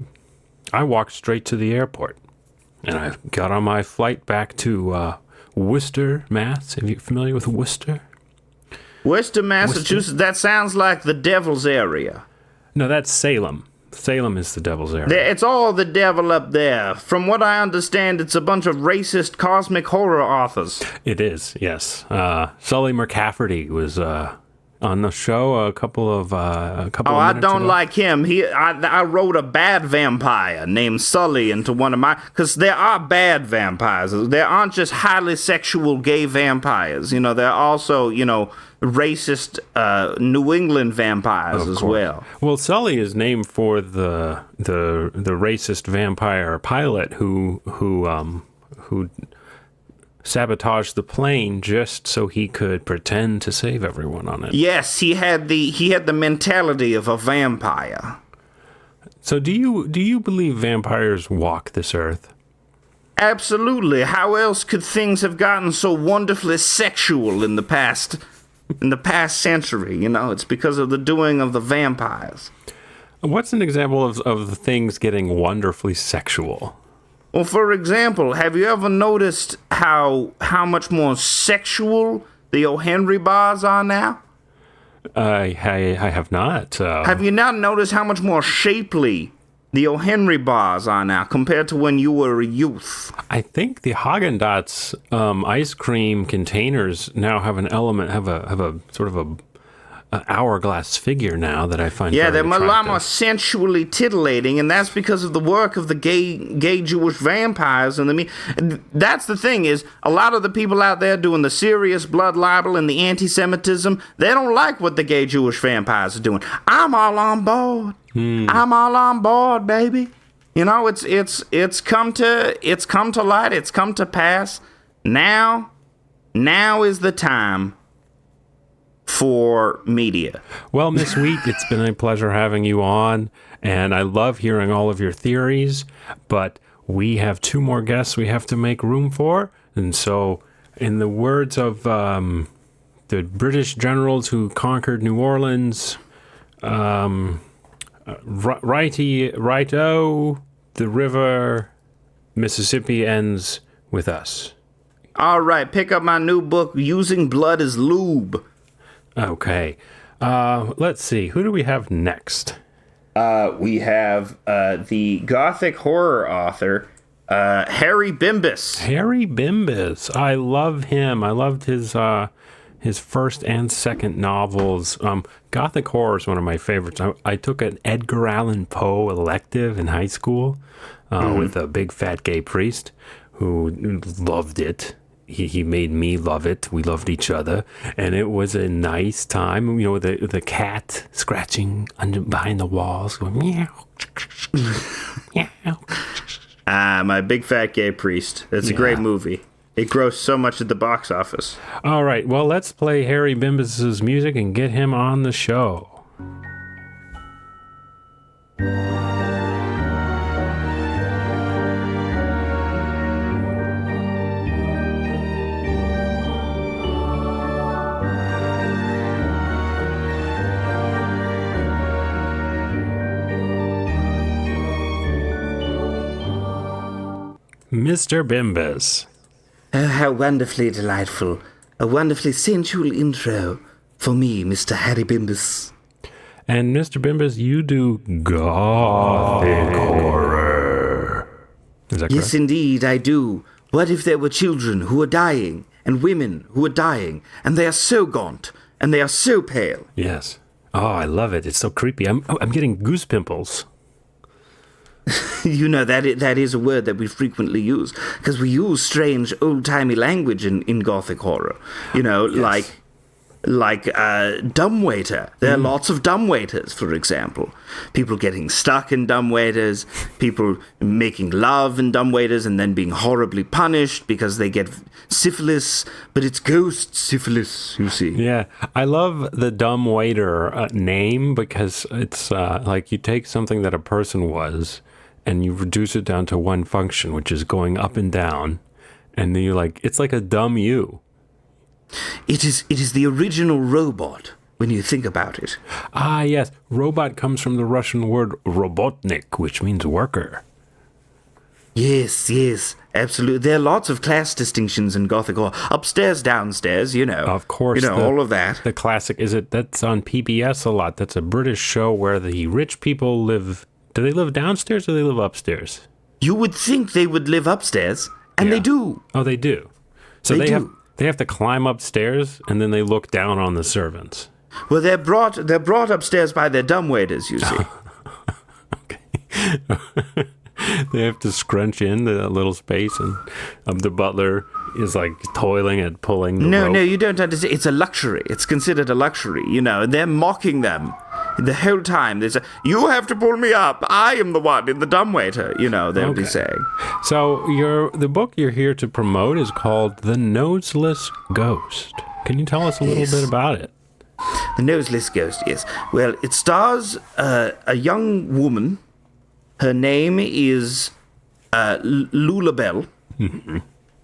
I walked straight to the airport, and I got on my flight back to Worcester, Mass. Are you familiar with Worcester? Worcester, Massachusetts. That sounds like the devil's area. No, that's Salem. Salem is the devil's area. It's all the devil up there. From what I understand, it's a bunch of racist cosmic horror authors. It is, yes. Sully McAfferty was on the show a couple of minutes ago. I don't like him. I wrote a bad vampire named Sully into one of my... Because there are bad vampires. There aren't just highly sexual gay vampires. There are also, racist New England vampires as well. Well, Sully is named for the racist vampire pilot who sabotaged the plane just so he could pretend to save everyone on it. Yes, he had the mentality of a vampire. So do you believe vampires walk this earth? Absolutely. How else could things have gotten so wonderfully sexual in the past century? It's because of the doing of the vampires. What's an example of the things getting wonderfully sexual? Well, for example, have you ever noticed how much more sexual the O. Henry bars are now? I have not. Have you not noticed how much more shapely the O. Henry bars are now compared to when you were a youth? I think the Haagen-Dazs ice cream containers now have an element, have a sort of a hourglass figure now that I find Yeah, very they're a lot more attractive. sensually titillating, and that's because of the work of the gay Jewish vampires. And that's the thing is, a lot of the people out there doing the serious blood libel and the anti-Semitism, they don't like what the gay Jewish vampires are doing. I'm all on board. I'm all on board, baby. You know, it's come to light. It's come to pass. Now is the time for media. Well, Miss Wheat, it's been a pleasure having you on, and I love hearing all of your theories, but we have two more guests we have to make room for, and so in the words of the British generals who conquered New Orleans, righto, the river Mississippi ends with us. All right, pick up my new book, Using Blood as Lube. Okay. Let's see. Who do we have next? We have the Gothic horror author, Harry Bimbas. Harry Bimbas. I love him. I loved his first and second novels. Gothic horror is one of my favorites. I took an Edgar Allan Poe elective in high school with a big fat gay priest who loved it. He made me love it. We loved each other, and it was a nice time. You know, the cat scratching behind the walls, going meow, meow. My big fat gay priest. It's a great movie. It grossed so much at the box office. All right, well, let's play Harry Bimbas's music and get him on the show. Mr. Bimbas. Oh, how wonderfully delightful. A wonderfully sensual intro for me, Mr. Harry Bimbas. And Mr. Bimbas, you do Gothic horror. Is that correct? Yes, indeed, I do. What if there were children who are dying, and women who are dying, and they are so gaunt, and they are so pale? Yes. Oh, I love it. It's so creepy. I'm getting goose pimples. You know, that is a word that we frequently use, because we use strange old-timey language in Gothic horror. You know, Yes. like dumbwaiter. There are lots of dumbwaiters, for example. People getting stuck in dumbwaiters, people making love in dumbwaiters and then being horribly punished because they get syphilis, but it's ghost syphilis, you see. Yeah, I love the dumb waiter name because it's like you take something that a person was and you reduce it down to one function, which is going up and down, and then you're like, it's like a dumb you. It is the original robot when you think about it. Ah, yes, robot comes from the Russian word robotnik, which means worker. Yes, absolutely. There are lots of class distinctions in Gothic horror. Upstairs, downstairs, you know. Of course. You know, all of that. The classic, that's on PBS a lot. That's a British show where the rich people live. Do they live downstairs or do they live upstairs? You would think they would live upstairs, and they do. Oh, they do. So They do. They have to climb upstairs and then they look down on the servants. Well, they're brought upstairs by their dumbwaiters, you see. Okay. They have to scrunch in the little space, and the butler is like toiling at pulling the rope. No, you don't understand. It's a luxury. It's considered a luxury, you know, and they're mocking them the whole time. They say, you have to pull me up. I am the one in the dumbwaiter, you know, they'll be saying. So the book you're here to promote is called The Noseless Ghost. Can you tell us a little bit about it? The Noseless Ghost, yes. Well, it stars a young woman. Her name is Lulabelle,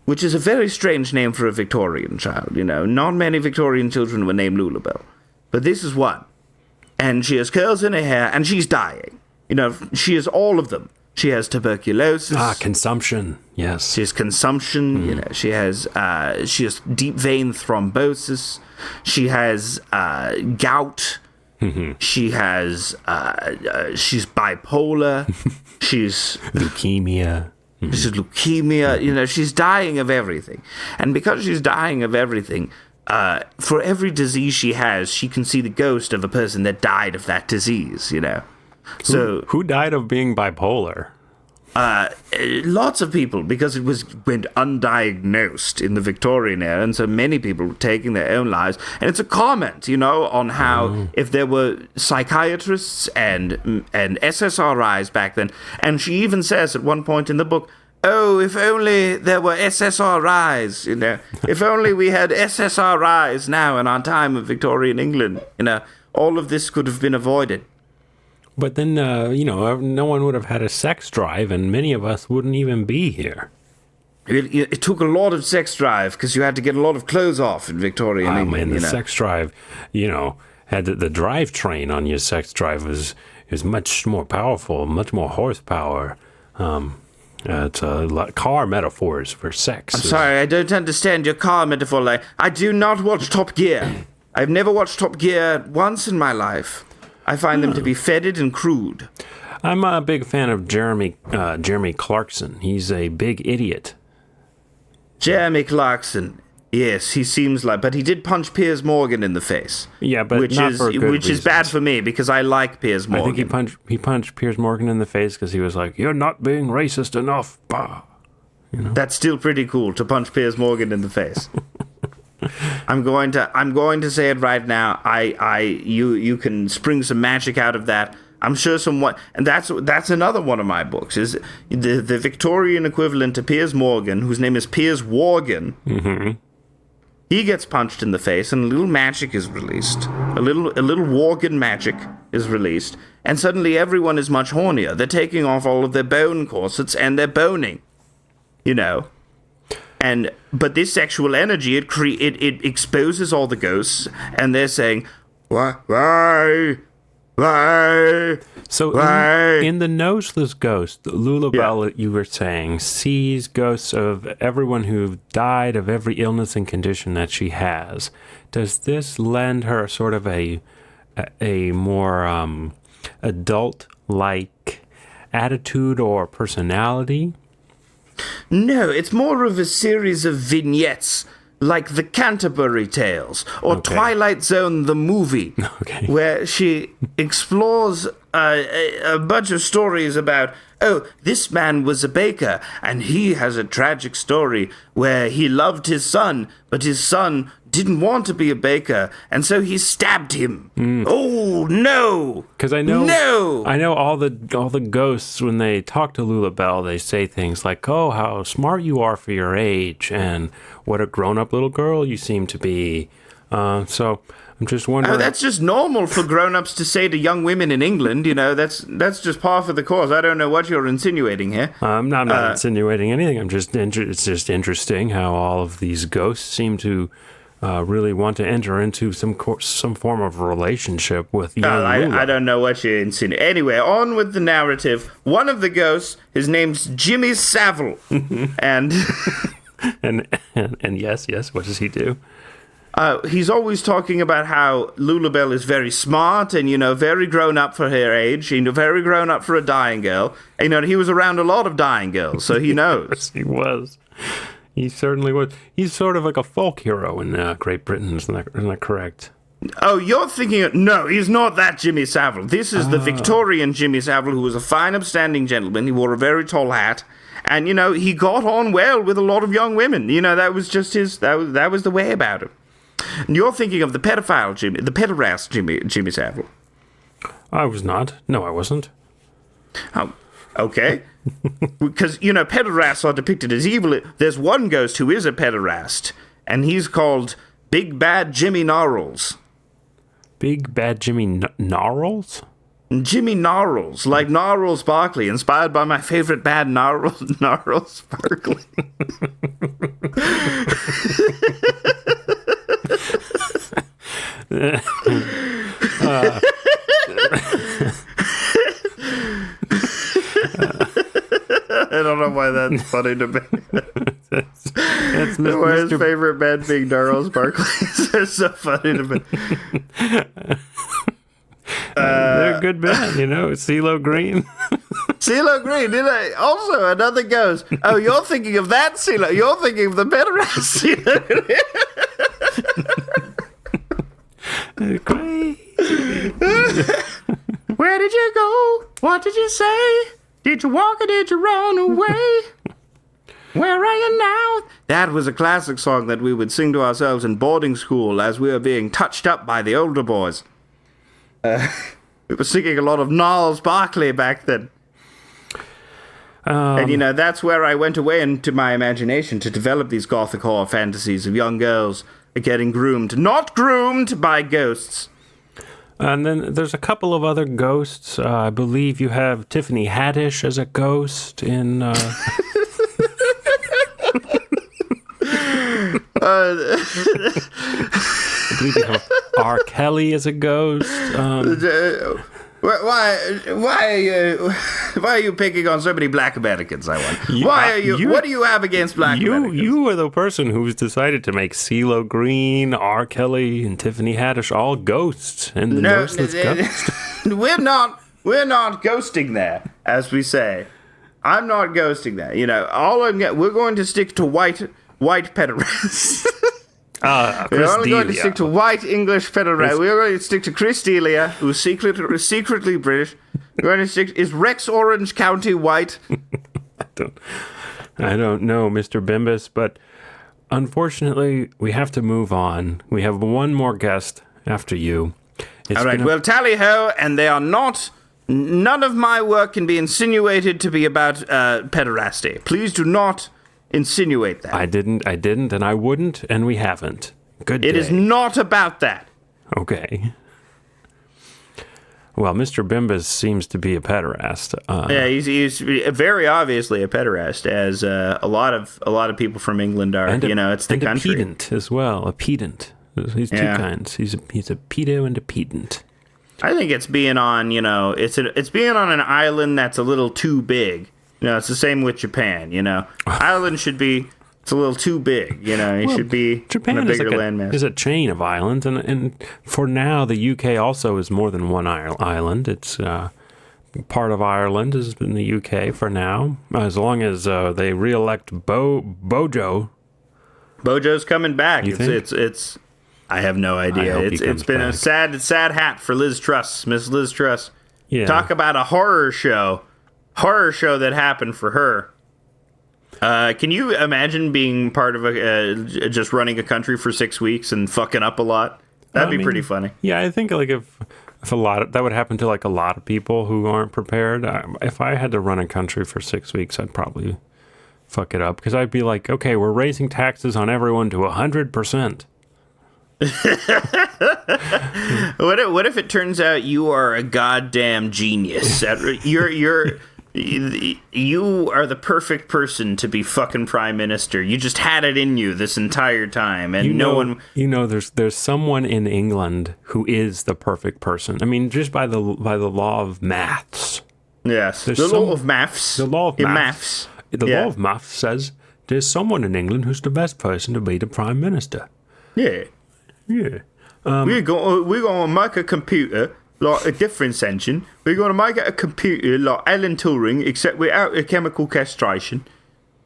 which is a very strange name for a Victorian child, you know. Not many Victorian children were named Lulabelle, but this is one. And she has curls in her hair, and she's dying. You know, she has all of them. She has tuberculosis. Consumption. Yes. She has consumption. You know, she has deep vein thrombosis. She has gout. She has she's bipolar. She's leukemia. She's leukemia. You know, she's dying of everything, and because she's dying of everything, for every disease she has, she can see the ghost of a person that died of that disease. You know, so who died of being bipolar? Lots of people, because it went undiagnosed in the Victorian era, and so many people were taking their own lives. And it's a comment, you know, on how if there were psychiatrists and SSRIs back then, and she even says at one point in the book, "Oh, if only there were SSRIs, you know, if only we had SSRIs now in our time of Victorian England, you know, all of this could have been avoided." But then, you know, no one would have had a sex drive, and many of us wouldn't even be here. It took a lot of sex drive, because you had to get a lot of clothes off in Victorian England. Man, the sex drive, you know, had the drivetrain on your sex drive is much more powerful, much more horsepower. It's a lot car metaphors for sex. I'm sorry, I don't understand your car metaphor. I do not watch Top Gear. I've never watched Top Gear once in my life. I find them to be fetid and crude. I'm a big fan of Jeremy Clarkson. He's a big idiot. Jeremy Clarkson. Yes, he seems like, but he did punch Piers Morgan in the face. Yeah, but which is bad for me because I like Piers Morgan. I think he punched Piers Morgan in the face because he was like, "You're not being racist enough." Bah. You know? That's still pretty cool to punch Piers Morgan in the face. I'm going to say it right now. You can spring some magic out of that. I'm sure someone, and that's another one of my books, is the Victorian equivalent to Piers Morgan, whose name is Piers Worgan. Mm-hmm. He gets punched in the face, and a little magic is released. A little Worgan magic is released, and suddenly everyone is much hornier. They're taking off all of their bone corsets and they're boning, you know. But this sexual energy, it exposes all the ghosts, and they're saying, why? So in the Noseless ghost, Lulabelle, you were saying, sees ghosts of everyone who died of every illness and condition that she has. Does this lend her sort of a more adult-like attitude or personality? No, it's more of a series of vignettes, like the Canterbury Tales or Twilight Zone the movie, where she explores a bunch of stories about, oh, this man was a baker, and he has a tragic story where he loved his son, but his son didn't want to be a baker, and so he stabbed him. Oh no! Because I know all the ghosts, when they talk to Lulabelle, they say things like, "Oh, how smart you are for your age," and "What a grown-up little girl you seem to be." So I'm just wondering. Oh, that's just normal for grown-ups to say to young women in England. You know, that's just par for the course. I don't know what you're insinuating here. I'm not insinuating anything. It's just interesting how all of these ghosts seem to really want to enter into some form of relationship with young Lula. I don't know what you're insinuating. Anyway, on with the narrative. One of the ghosts, his name's Jimmy Savile, and yes, what does he do? He's always talking about how Lulabelle is very smart and, you know, very grown up for her age, you know, very grown up for a dying girl. And, you know, he was around a lot of dying girls, so he knows. Yes, he was. He certainly was. He's sort of like a folk hero in Great Britain, isn't that correct? Oh, you're thinking of... No, he's not that Jimmy Savile. This is the Victorian Jimmy Savile, who was a fine, upstanding gentleman. He wore a very tall hat. And, you know, he got on well with a lot of young women. You know, that was just his... That was the way about him. And you're thinking of the pedophile Jimmy... The pederast Jimmy Savile. I was not. No, I wasn't. Oh, okay. Because, you know, pederasts are depicted as evil. There's one ghost who is a pederast, and he's called Big Bad Jimmy Gnarls. Big Bad Jimmy Gnarls? Jimmy Gnarls, like Gnarls Barkley, inspired by my favorite bad Gnarls Barkley. why that's funny to me. That's Why his favorite band being Gnarls Barclays are so funny to me. They're a good band, CeeLo Green. CeeLo Green, also another ghost. Oh, you're thinking of that CeeLo. You're thinking of the pederast CeeLo Green. Crazy. Where did you go? What did you say? Did you walk or did you run away? Where are you now? That was a classic song that we would sing to ourselves in boarding school as we were being touched up by the older boys. We were singing a lot of Gnarls Barkley back then. And, that's where I went away into my imagination to develop these gothic horror fantasies of young girls getting groomed. Not groomed by ghosts. And then there's a couple of other ghosts. I believe you have Tiffany Haddish as a ghost in... I believe you have R. Kelly as a ghost. Why are you picking on so many black Americans, I wonder? What do you have against black Americans? You are the person who's decided to make CeeLo Green, R. Kelly, and Tiffany Haddish all ghosts, and the Noseless ghost. We're not ghosting there, as we say. I'm not ghosting there. We're going to stick to white pederasts. We're only going to stick to white English pederasts. We're going to stick to Chris D'Elia, who's secretly British. We're going to stick. Is Rex Orange County white? I don't know, Mr. Bimbas, but unfortunately, we have to move on. We have one more guest after you. All right. Well, tally ho, and they are not. None of my work can be insinuated to be about pederasty. Please do not insinuate that. I didn't, and I wouldn't, and we haven't. Good day. It is not about that. Okay. Well, Mr. Bimbas seems to be a pederast. Yeah, he's very obviously a pederast, as a lot of people from England are. It's the country. A pedant as well. A pedant. He's two kinds. He's a pedo and a pedant. I think it's being on, it's being on an island that's a little too big. It's the same with Japan, Ireland should be, it's a little too big, should be Japan on a bigger landmass. Is a chain of islands, and for now, the UK also is more than one island. It's part of Ireland is in the UK for now, as long as they re-elect Bojo. Bojo's coming back. You think? It's I have no idea. It's been back. a sad hat for Liz Truss, Miss Liz Truss. Yeah. Talk about a horror show that happened for her. Can you imagine being part of just running a country for 6 weeks and fucking up a lot? That'd be pretty funny. Yeah, I think if a lot that would happen to a lot of people who aren't prepared. If I had to run a country for 6 weeks, I'd probably fuck it up because I'd be like, okay, we're raising taxes on everyone to 100%. What if it turns out you are a goddamn genius? You are the perfect person to be fucking prime minister. You just had it in you this entire time, and there's someone in England who is the perfect person. I mean, just by the law of maths. Yes, the law of maths. The law of maths. The law of maths says there's someone in England who's the best person to be the prime minister. Yeah. Yeah. We're gonna make a computer like a difference engine. We're gonna make it a computer like Alan Turing, except without a chemical castration.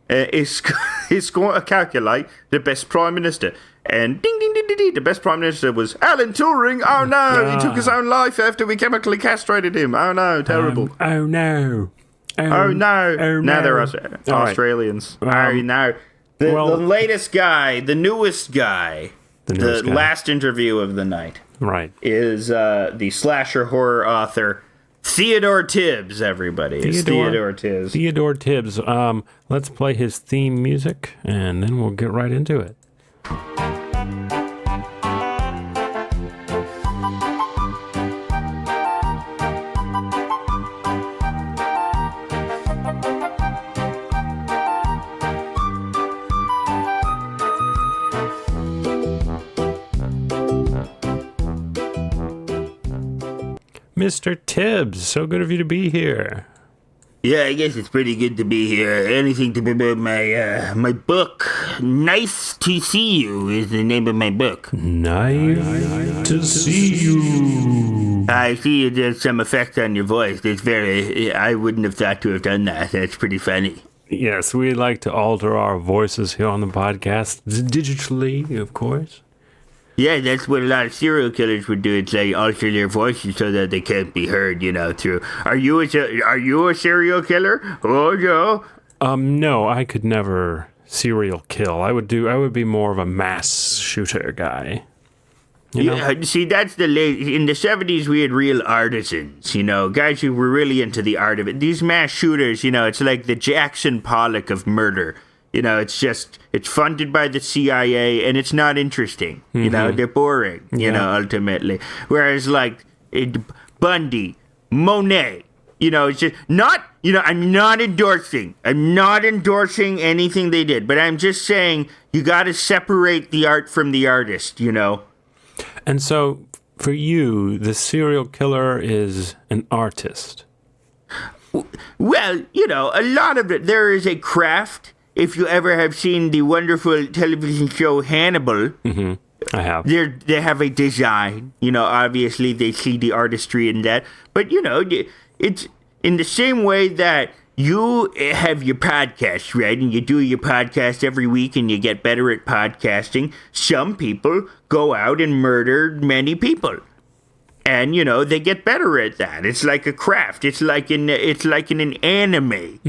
It's going to calculate the best prime minister. And ding ding ding ding ding, the best prime minister was Alan Turing. Oh no, he took his own life after we chemically castrated him. Oh no, terrible. Oh no. Oh no. Now they're Australians. Oh no. The latest guy, the newest guy. The last interview of the night, right, is the slasher horror author Theodore Tibs. Everybody, it's Theodore Tibs. Theodore Tibs. Let's play his theme music, and then we'll get right into it. Mr. Tibs, so good of you to be here. Yeah, I guess it's pretty good to be here. Anything to about my book. Nice to see you is the name of my book. Nice to see you. I see you did some effect on your voice. I wouldn't have thought to have done that. That's pretty funny. Yes, we like to alter our voices here on the podcast digitally, of course. Yeah, that's what a lot of serial killers would do. It's like alter their voices so that they can't be heard, through. Are you a serial killer? Oh, no. No, I could never serial kill. I would be more of a mass shooter guy. Yeah, see, that's in the 70s we had real artisans, guys who were really into the art of it. These mass shooters, it's like the Jackson Pollock of murder. It's funded by the CIA and it's not interesting. They're boring, ultimately. Whereas like Bundy, Monet, it's just not, I'm not endorsing anything they did, but I'm just saying you got to separate the art from the artist, And so for you, the serial killer is an artist. Well, a lot of it, there is a craft. If you ever have seen the wonderful television show Hannibal, I have. They have a design. Obviously they see the artistry in that. But, it's in the same way that you have your podcast, right? And you do your podcast every week and you get better at podcasting. Some people go out and murder many people. And, they get better at that. It's like a craft. It's like in an anime.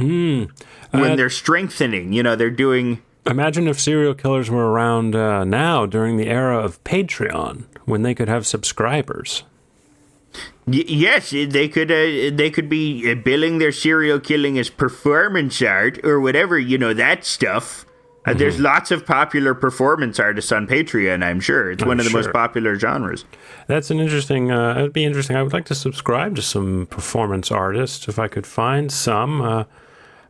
When they're strengthening, they're doing... Imagine if serial killers were around now during the era of Patreon, when they could have subscribers. Yes, they could be billing their serial killing as performance art or whatever, that stuff. There's lots of popular performance artists on Patreon, I'm sure. It's one of the most popular genres. That's an interesting, it'd be interesting. I would like to subscribe to some performance artists if I could find some,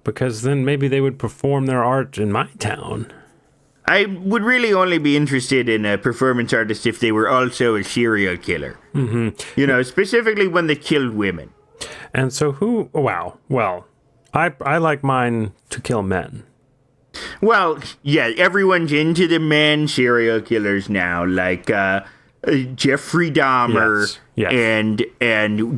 because then maybe they would perform their art in my town. I would really only be interested in a performance artist if they were also a serial killer. Specifically when they killed women. And so well, I like mine to kill men. Well, yeah, everyone's into the men serial killers now, like Jeffrey Dahmer and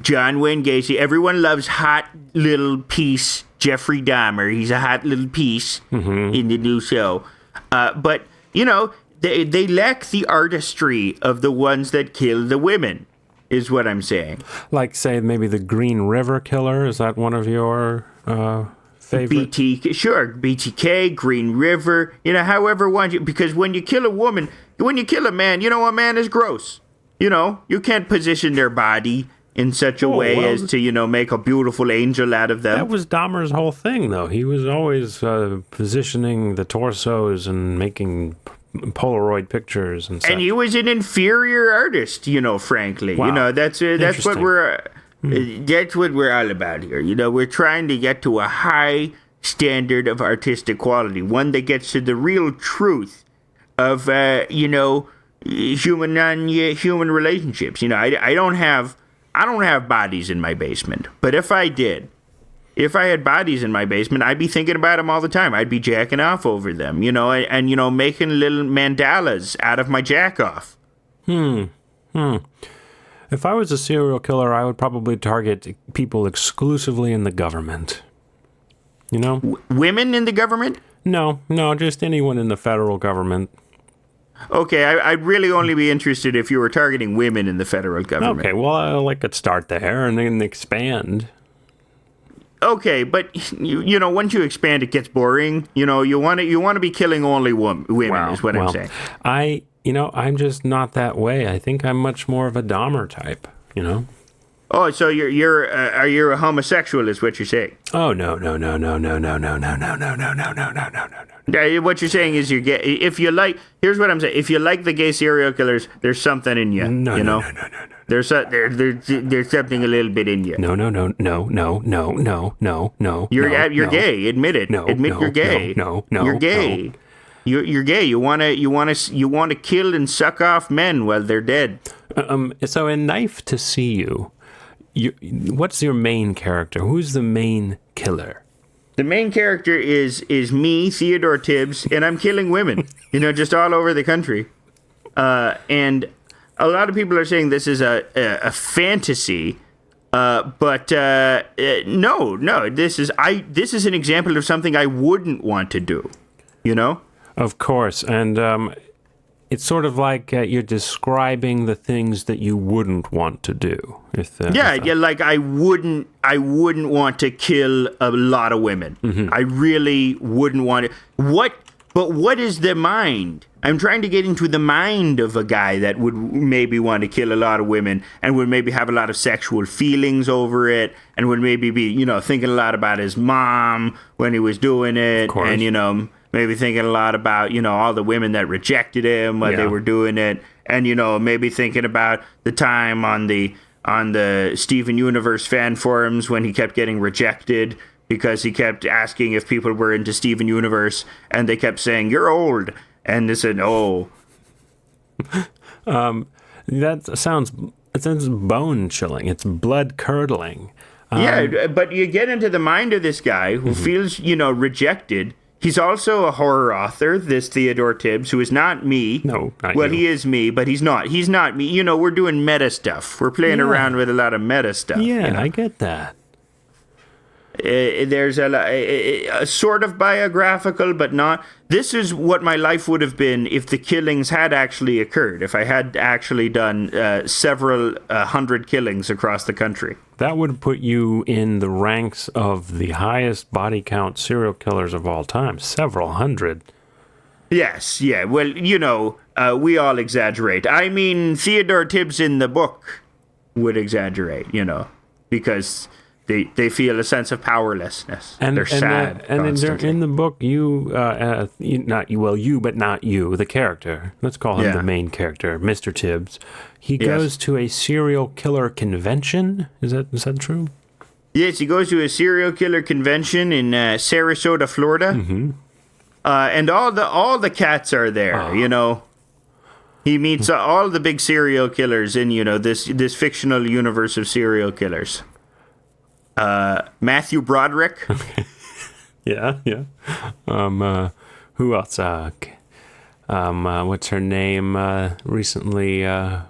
John Wayne Gacy. Everyone loves hot little piece Jeffrey Dahmer. He's a hot little piece in the new show. But, they lack the artistry of the ones that kill the women, is what I'm saying. Like, say, maybe the Green River Killer? Is that one of your favorite? BTK, Green River, however one you... Because when you kill a woman, when you kill a man, a man is gross. You can't position their body in such a way as to, make a beautiful angel out of them. That was Dahmer's whole thing, though. He was always positioning the torsos and making Polaroid pictures and such. And he was an inferior artist, frankly. Wow. That's what we're all about here. We're trying to get to a high standard of artistic quality, one that gets to the real truth of, human relationships. I don't have bodies in my basement, but if I had bodies in my basement, I'd be thinking about them all the time. I'd be jacking off over them, and making little mandalas out of my jack off. If I was a serial killer, I would probably target people exclusively in the government. Women in the government? No, just anyone in the federal government. Okay, I'd really only be interested if you were targeting women in the federal government. Okay, well, I could start there and then expand. Okay, but once you expand, it gets boring. You want to be killing only women. Is what I'm saying. I'm just not that way. I think I'm much more of a Dahmer type. Oh, so are you a homosexual? Is what you're saying? Oh no. What you're saying is you're gay. If you like, here's what I'm saying. If you like the gay serial killers, there's something in you. No. There's something a little bit in you. No. You're gay. Admit it. Admit you're gay. No. You're gay. You're gay. You wanna kill and suck off men while they're dead. So in Knife to See You, what's your main character? Who's the main killer. The main character is me, Theodore Tibs, and I'm killing women, just all over the country. And a lot of people are saying this is a fantasy, but no, this is an example of something I wouldn't want to do, Of course, and it's sort of like you're describing the things that you wouldn't want to do. Like I wouldn't want to kill a lot of women. Mm-hmm. I really wouldn't want to. But what is the mind? I'm trying to get into the mind of a guy that would maybe want to kill a lot of women and would maybe have a lot of sexual feelings over it and would maybe be, thinking a lot about his mom when he was doing it. And, maybe thinking a lot about, all the women that rejected him while they were doing it. And, maybe thinking about the time on the Steven Universe fan forums when he kept getting rejected because he kept asking if people were into Steven Universe, and they kept saying, "You're old." And they said, "Oh." That sounds bone chilling. It's blood curdling. But you get into the mind of this guy who feels, rejected. He's also a horror author, this Theodore Tibs, who is not me. No, not well, you. he is me, but he's not. He's not me. We're doing meta stuff. We're playing around with a lot of meta stuff. Yeah, I get that. There's a sort of biographical, but not. This is what my life would have been if the killings had actually occurred, if I had actually done several hundred killings across the country. That would put you in the ranks of the highest body count serial killers of all time, several hundred. Yes, yeah. Well, we all exaggerate. I mean, Theodore Tibs in the book would exaggerate, because they feel a sense of powerlessness. And they're sad. And in the book, you, but not you, the character. Let's call him the main character, Mr. Tibs. He goes to a serial killer convention. Is that true? Yes, he goes to a serial killer convention in Sarasota, Florida. Mm-hmm. And all the cats are there, He meets all the big serial killers in, this fictional universe of serial killers. Matthew Broderick. Yeah. Who else? What's her name? Recently,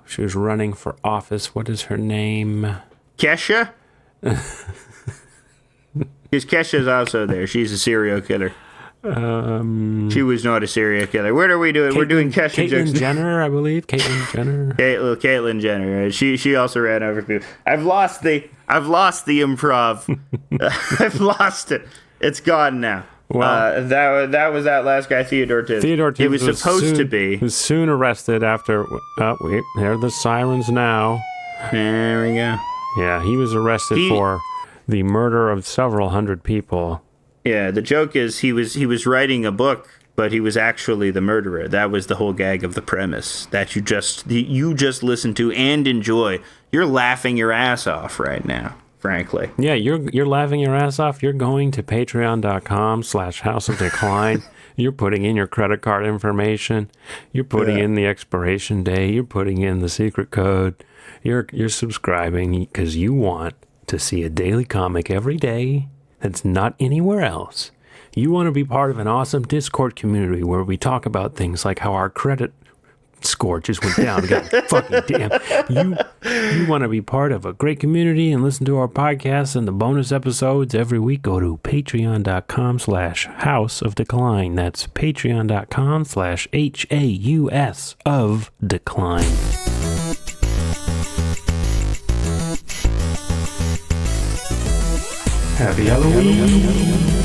she was running for office. What is her name? Kesha? Because Kesha's also there. She's a serial killer. She was not a serial killer. What are we doing? We're doing Kesha jokes. Caitlyn Jenner, I believe. Caitlyn Jenner. Caitlyn Jenner. She also ran over people. I've lost the improv. I've lost it. It's gone now. Well, that was that last guy, Theodore Tibs. Theodore Tibs he was supposed to be. He was soon arrested after. Wait, there are the sirens now. There we go. Yeah, he was arrested for the murder of several hundred people. Yeah, the joke is he was writing a book, but he was actually the murderer. That was the whole gag of the premise that you just listen to and enjoy. You're laughing your ass off right now, frankly. Yeah, you're laughing your ass off. You're going to patreon.com/House of Decline. You're putting in your credit card information. You're putting in the expiration date. You're putting in the secret code. You're subscribing because you want to see a daily comic every day that's not anywhere else. You want to be part of an awesome Discord community where we talk about things like how our credit score just went down. God fucking damn. You want to be part of a great community and listen to our podcasts and the bonus episodes every week. Go to patreon.com/House of Decline. That's patreon.com/HAUS of Decline. Happy Halloween.